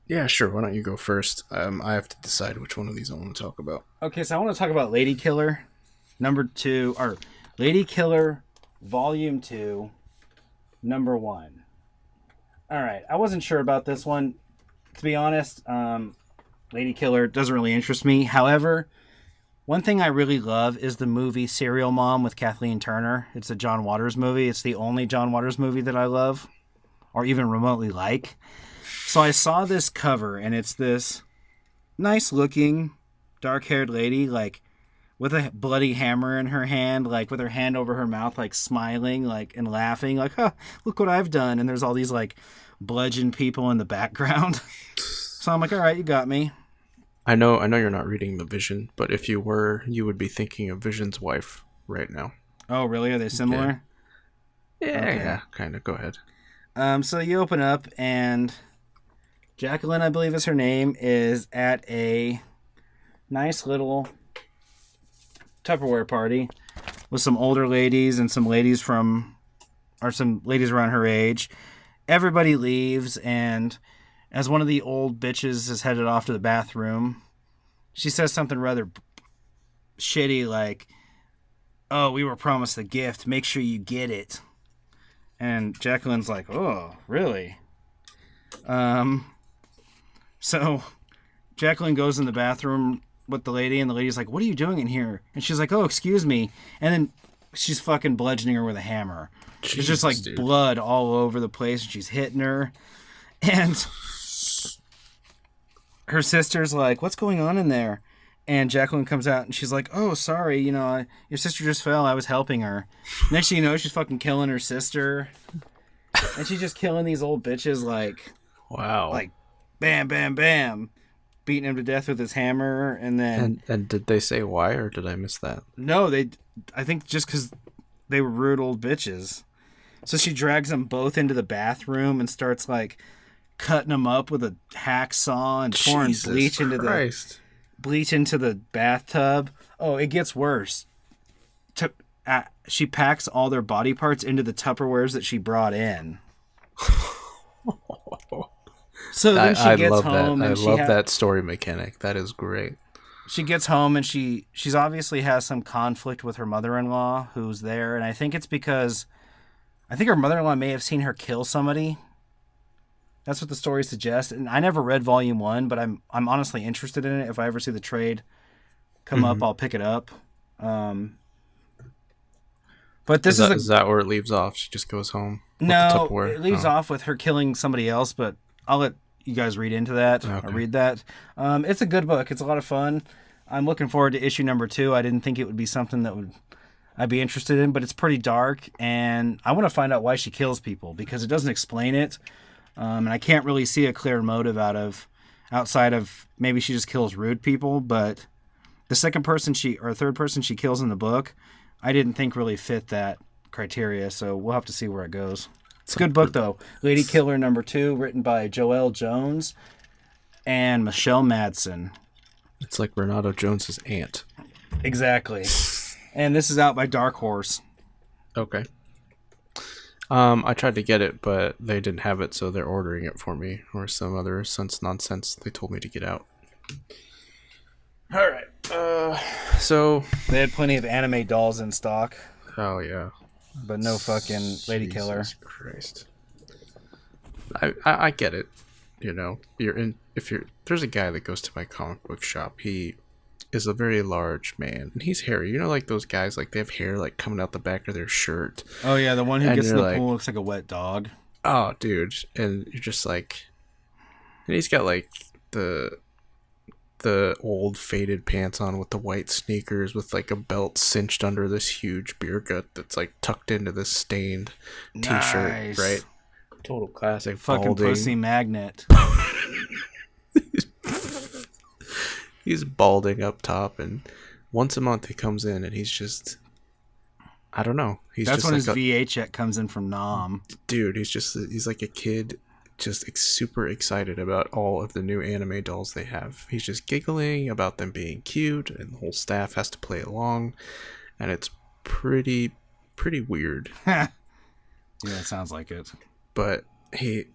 Speaker 5: Yeah, sure. Why don't you go first? I have to decide which one of these I want to talk about.
Speaker 6: Okay, so I want to talk about Lady Killer, number 2, or Lady Killer, Volume 2, number 1. All right, I wasn't sure about this one. To be honest, Lady Killer doesn't really interest me. However, one thing I really love is the movie Serial Mom with Kathleen Turner. It's a John Waters movie. It's the only John Waters movie that I love, or even remotely like. So I saw this cover, and it's this nice-looking, dark-haired lady, like, with a bloody hammer in her hand, like, with her hand over her mouth, like, smiling, like, and laughing, like, huh, look what I've done. And there's all these, like, bludgeon people in the background. So I'm like, all right, you got me.
Speaker 5: I know you're not reading The Vision, but if you were, you would be thinking of Vision's wife right now.
Speaker 6: Oh, really? Are they similar?
Speaker 5: Yeah,
Speaker 6: Okay.
Speaker 5: yeah, kind of. Go ahead.
Speaker 6: So you open up, and Jacqueline, I believe is her name, is at a nice little Tupperware party with some older ladies and some ladies around her age. Everybody leaves, and as one of the old bitches is headed off to the bathroom, she says something rather shitty like, "Oh, we were promised a gift. Make sure you get it." And Jacqueline's like, "Oh, really?" So Jacqueline goes in the bathroom with the lady, and the lady's like, "What are you doing in here?" And she's like, "Oh, excuse me." And then she's fucking bludgeoning her with a hammer. There's just like blood all over the place, and she's hitting her. And her sister's like, "What's going on in there?" And Jacqueline comes out, and she's like, "Oh, sorry, your sister just fell. I was helping her." Next thing you know, she's fucking killing her sister. And she's just killing these old bitches like...
Speaker 5: Wow.
Speaker 6: Like, bam, bam, bam. Beating him to death with his hammer, and then...
Speaker 5: And did they say why, or did I miss that?
Speaker 6: No, I think just because they were rude old bitches. So she drags them both into the bathroom and starts, like, cutting them up with a hacksaw and pouring bleach into the bathtub. Oh, it gets worse. She packs all their body parts into the Tupperwares that she brought in. So then she gets home.
Speaker 5: I love that story mechanic. That is great.
Speaker 6: She gets home, and she's obviously has some conflict with her mother-in-law who's there, and I think it's because her mother-in-law may have seen her kill somebody. That's what the story suggests. And I never read Volume 1, but I'm honestly interested in it if I ever see the trade come up, I'll pick it up. But this
Speaker 5: is that where it leaves off? She just goes home?
Speaker 6: No, it leaves off with her killing somebody else, but I'll let you guys read into that. Okay. Or read that. It's a good book. It's a lot of fun. I'm looking forward to issue number 2. I didn't think it would be something that I'd be interested in, but it's pretty dark, and I want to find out why she kills people, because it doesn't explain it, and I can't really see a clear motive outside of maybe she just kills rude people, but the third person she kills in the book, I didn't think really fit that criteria, so we'll have to see where it goes. It's a good book, though. Lady Killer number 2, written by Joelle Jones and Michelle Madsen.
Speaker 5: It's like Renato Jones's aunt.
Speaker 6: Exactly. And this is out by Dark Horse.
Speaker 5: Okay. I tried to get it, but they didn't have it, so they're ordering it for me, or some other nonsense they told me to get out. All right. So
Speaker 6: they had plenty of anime dolls in stock.
Speaker 5: Oh yeah,
Speaker 6: but no fucking Lady Killer.
Speaker 5: Jesus Christ. I get it. You know, there's a guy that goes to my comic book shop. He is a very large man, and he's hairy. You know, like those guys, like they have hair like coming out the back of their shirt.
Speaker 6: Oh yeah, the one who gets in the pool looks like a wet dog.
Speaker 5: Oh, dude, and you're just like, and he's got like the old faded pants on with the white sneakers with like a belt cinched under this huge beer gut that's like tucked into this stained t-shirt, nice. Right? Total classic.
Speaker 6: Fucking balding. Pussy magnet.
Speaker 5: He's balding up top, and once a month he comes in and he's just, I don't know.
Speaker 6: That's when his VA check comes in from Nom.
Speaker 5: Dude, he's like a kid, just super excited about all of the new anime dolls they have. He's just giggling about them being cute, and the whole staff has to play along, and it's pretty weird.
Speaker 6: Yeah, it sounds like it.
Speaker 5: But I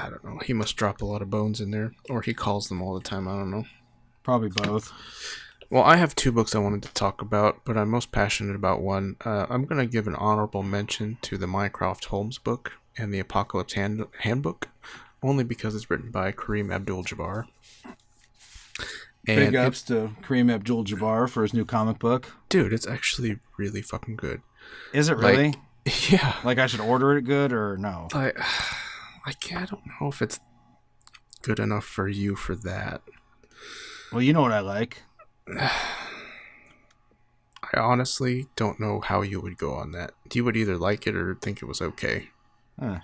Speaker 5: don't know, he must drop a lot of bones in there, or he calls them all the time, I don't know.
Speaker 6: Probably both.
Speaker 5: Well, I have 2 books I wanted to talk about, but I'm most passionate about one. I'm going to give an honorable mention to the Mycroft Holmes book and the Apocalypse Handbook, only because it's written by Kareem Abdul Jabbar.
Speaker 6: Big ups to Kareem Abdul Jabbar for his new comic book.
Speaker 5: Dude, it's actually really fucking good.
Speaker 6: Is it really?
Speaker 5: Yeah.
Speaker 6: Like I should order it good or no?
Speaker 5: I don't know if it's good enough for you for that.
Speaker 6: Well, you know what I like.
Speaker 5: I honestly don't know how you would go on that. You would either like it or think it was okay.
Speaker 6: Huh.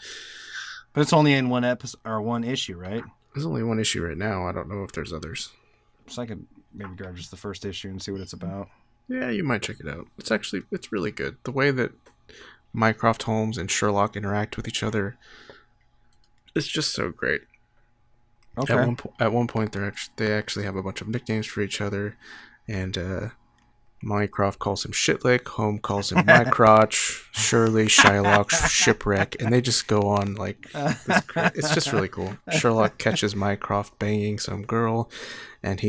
Speaker 6: But it's only in one episode or one issue, right?
Speaker 5: There's only one issue right now. I don't know if there's others.
Speaker 6: So I could maybe grab just the first issue and see what it's about.
Speaker 5: Yeah, you might check it out. It's really good. The way that Mycroft Holmes and Sherlock interact with each other, it's just so great.
Speaker 6: Okay.
Speaker 5: At one point, they actually have a bunch of nicknames for each other, and Mycroft calls him Shitlick, Holmes calls him Mycrotch, Shirley, Shylock, Shipwreck, and they just go on like it's just really cool. Sherlock catches Mycroft banging some girl, and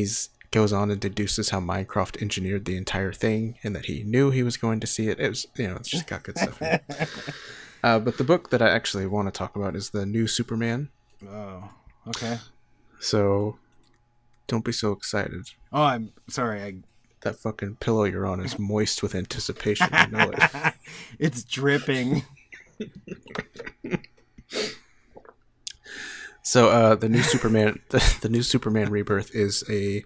Speaker 5: goes on and deduces how Mycroft engineered the entire thing, and that he knew he was going to see it. It was, it's just got good stuff in it. But the book that I actually want to talk about is the New Superman.
Speaker 6: Oh, okay.
Speaker 5: So, don't be so excited.
Speaker 6: Oh, I'm sorry.
Speaker 5: That fucking pillow you're on is moist with anticipation. You know it.
Speaker 6: It's dripping.
Speaker 5: So, the New Superman, the New Superman Rebirth is a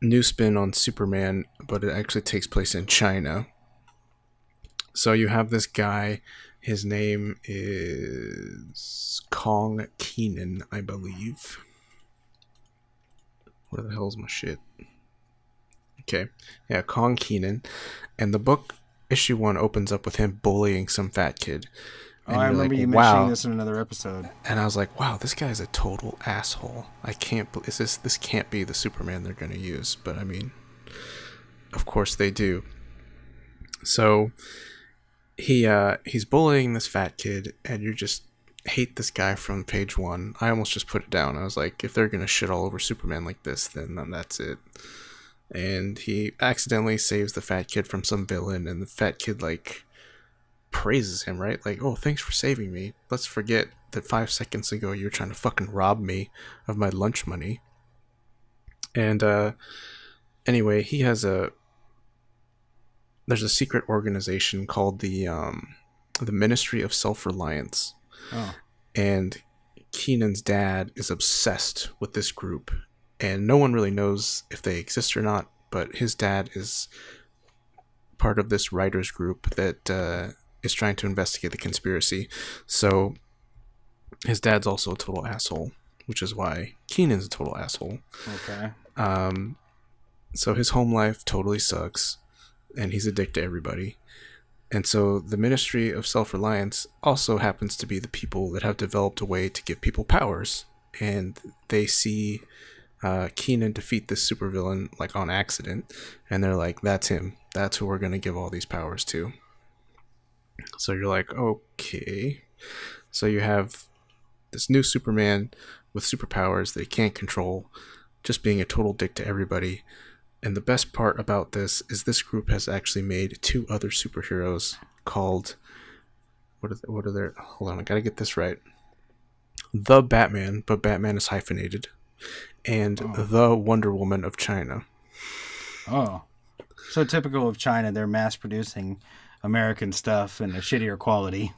Speaker 5: new spin on Superman, but it actually takes place in China. So you have this guy. His name is Kong Keenan, I believe. Where the hell's my shit? Okay. Yeah, Kong Keenan. And the book, issue 1, opens up with him bullying some fat kid.
Speaker 6: And I remember you mentioning this in another episode.
Speaker 5: And I was like, wow, this guy's a total asshole. This can't be the Superman they're going to use. But I mean, of course they do. So he's bullying this fat kid, and you just hate this guy from page 1. I almost just put it down. I was like, if they're gonna shit all over Superman like this, then that's it. And he accidentally saves the fat kid from some villain, and the fat kid like praises him, right? Like, oh, thanks for saving me. Let's forget that 5 seconds ago you were trying to fucking rob me of my lunch money. And Anyway, there's a secret organization called the Ministry of Self-Reliance.
Speaker 6: Oh.
Speaker 5: And Keenan's dad is obsessed with this group, and no one really knows if they exist or not, but his dad is part of this writers group that is trying to investigate the conspiracy. So his dad's also a total asshole, which is why Keenan's a total asshole.
Speaker 6: Okay.
Speaker 5: So his home life totally sucks, and he's a dick to everybody. And so the Ministry of Self-Reliance also happens to be the people that have developed a way to give people powers. And they see Keenan defeat this supervillain like on accident, and they're like, that's him. That's who we're going to give all these powers to. So you're like, okay. So you have this new Superman with superpowers that he can't control, just being a total dick to everybody. And the best part about this is this group has actually made 2 other superheroes called... What are they? Hold on, I gotta get this right. The Batman, but Batman is hyphenated. And the Wonder Woman of China.
Speaker 6: Oh. So typical of China, they're mass-producing American stuff in a shittier quality.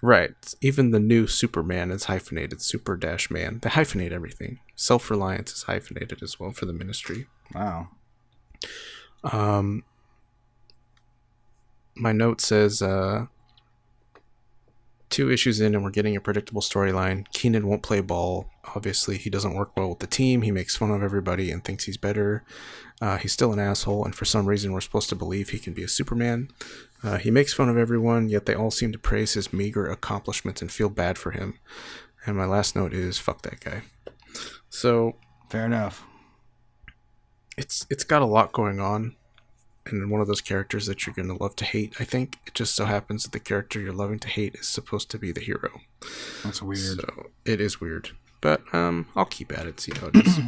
Speaker 5: Right. Even the new Superman is hyphenated. Super-Man. They hyphenate everything. Self-Reliance is hyphenated as well for the Ministry.
Speaker 6: Wow.
Speaker 5: My note says 2 issues in and we're getting a predictable storyline. Keenan won't play ball. Obviously, he doesn't work well with the team. He makes fun of everybody and thinks he's better. He's still an asshole, and for some reason we're supposed to believe he can be a Superman. He makes fun of everyone, yet they all seem to praise his meager accomplishments and feel bad for him. And my last note is, fuck that guy. So...
Speaker 6: Fair enough.
Speaker 5: It's got a lot going on, and one of those characters that you're going to love to hate, I think. It just so happens that the character you're loving to hate is supposed to be the hero.
Speaker 6: That's weird.
Speaker 5: So it is weird. But I'll keep at it, see how it is.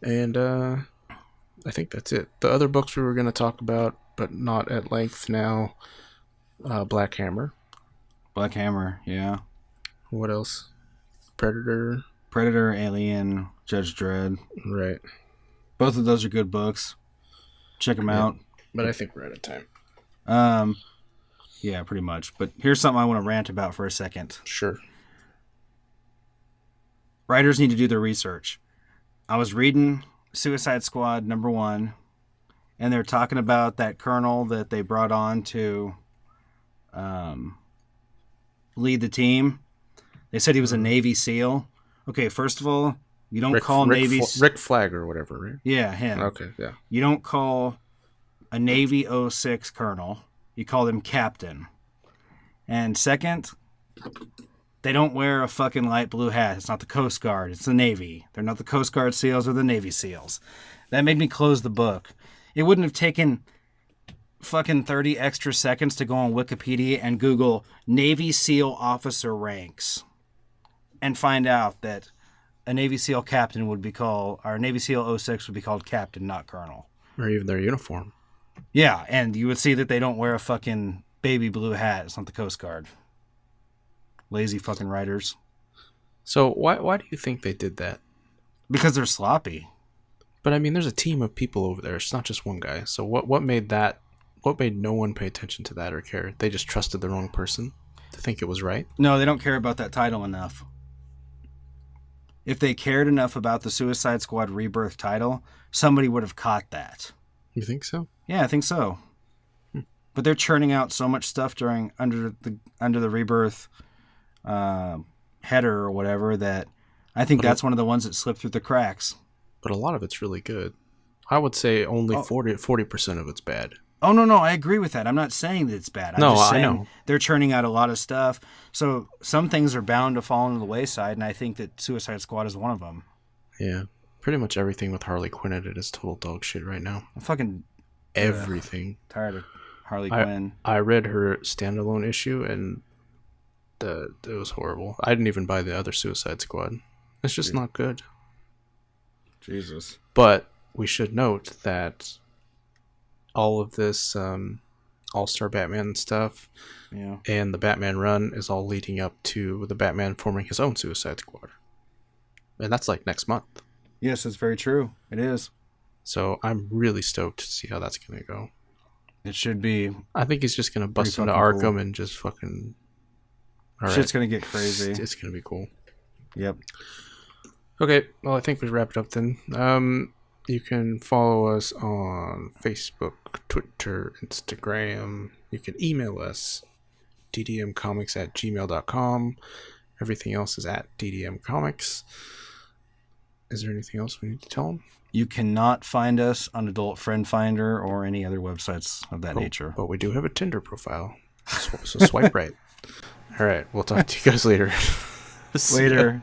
Speaker 5: And I think that's it. The other books we were going to talk about, but not at length now, Black Hammer.
Speaker 6: Black Hammer, yeah.
Speaker 5: What else? Predator,
Speaker 6: Alien, Judge Dredd.
Speaker 5: Right.
Speaker 6: Both of those are good books. Check them out.
Speaker 5: But I think we're out of time.
Speaker 6: Yeah, pretty much. But here's something I want to rant about for a second.
Speaker 5: Sure.
Speaker 6: Writers need to do their research. I was reading Suicide Squad #1, and they're talking about that colonel that they brought on to lead the team. They said he was a Navy SEAL. Okay, first of all, you don't call Navy...
Speaker 5: Rick Flag or whatever, right?
Speaker 6: Yeah, him.
Speaker 5: Okay, yeah.
Speaker 6: You don't call a Navy 06 colonel. You call them captain. And second, they don't wear a fucking light blue hat. It's not the Coast Guard. It's the Navy. They're not the Coast Guard SEALs or the Navy SEALs. That made me close the book. It wouldn't have taken fucking 30 extra seconds to go on Wikipedia and Google Navy SEAL officer ranks and find out that a Navy SEAL captain would be called, or Navy SEAL 06 would be called captain, not colonel.
Speaker 5: Or even their uniform.
Speaker 6: Yeah, and you would see that they don't wear a fucking baby blue hat. It's not the Coast Guard. Lazy fucking writers.
Speaker 5: So why do you think they did that?
Speaker 6: Because they're sloppy.
Speaker 5: But I mean, there's a team of people over there. It's not just one guy. So what made that? What made no one pay attention to that or care? They just trusted the wrong person to think it was right?
Speaker 6: No, they don't care about that title enough. If they cared enough about the Suicide Squad Rebirth title, somebody would have caught that.
Speaker 5: You think so?
Speaker 6: Yeah, I think so. But they're churning out so much stuff under the Rebirth header or whatever that I think that's one of the ones that slipped through the cracks.
Speaker 5: But a lot of it's really good. I would say only 40% of it's bad.
Speaker 6: Oh, no, I agree with that. I'm not saying that it's bad. I'm just saying
Speaker 5: I know.
Speaker 6: They're churning out a lot of stuff. So some things are bound to fall into the wayside, and I think that Suicide Squad is one of them.
Speaker 5: Yeah. Pretty much everything with Harley Quinn in it is total dog shit right now.
Speaker 6: I'm fucking...
Speaker 5: Everything.
Speaker 6: Tired of Harley Quinn.
Speaker 5: I read her standalone issue, and it was horrible. I didn't even buy the other Suicide Squad. It's just not good.
Speaker 6: Jesus.
Speaker 5: But we should note that all of this All-Star Batman stuff and the Batman run is all leading up to the Batman forming his own Suicide Squad. And that's like next month.
Speaker 6: Yes, it's very true. It is.
Speaker 5: So I'm really stoked to see how that's going to go.
Speaker 6: It should be.
Speaker 5: I think he's just going to bust into
Speaker 6: fucking
Speaker 5: Arkham
Speaker 6: cool.
Speaker 5: and just fucking...
Speaker 6: Shit's going to get crazy.
Speaker 5: It's going to be cool.
Speaker 6: Yep.
Speaker 5: Okay, well, I think we wrapped up then. You can follow us on Facebook, Twitter, Instagram. You can email us, ddmcomics@gmail.com. Everything else is at ddmcomics. Is there anything else we need to tell them?
Speaker 6: You cannot find us on Adult Friend Finder or any other websites of that nature.
Speaker 5: But we do have a Tinder profile, so swipe right. All right, we'll talk to you guys later.
Speaker 6: Later.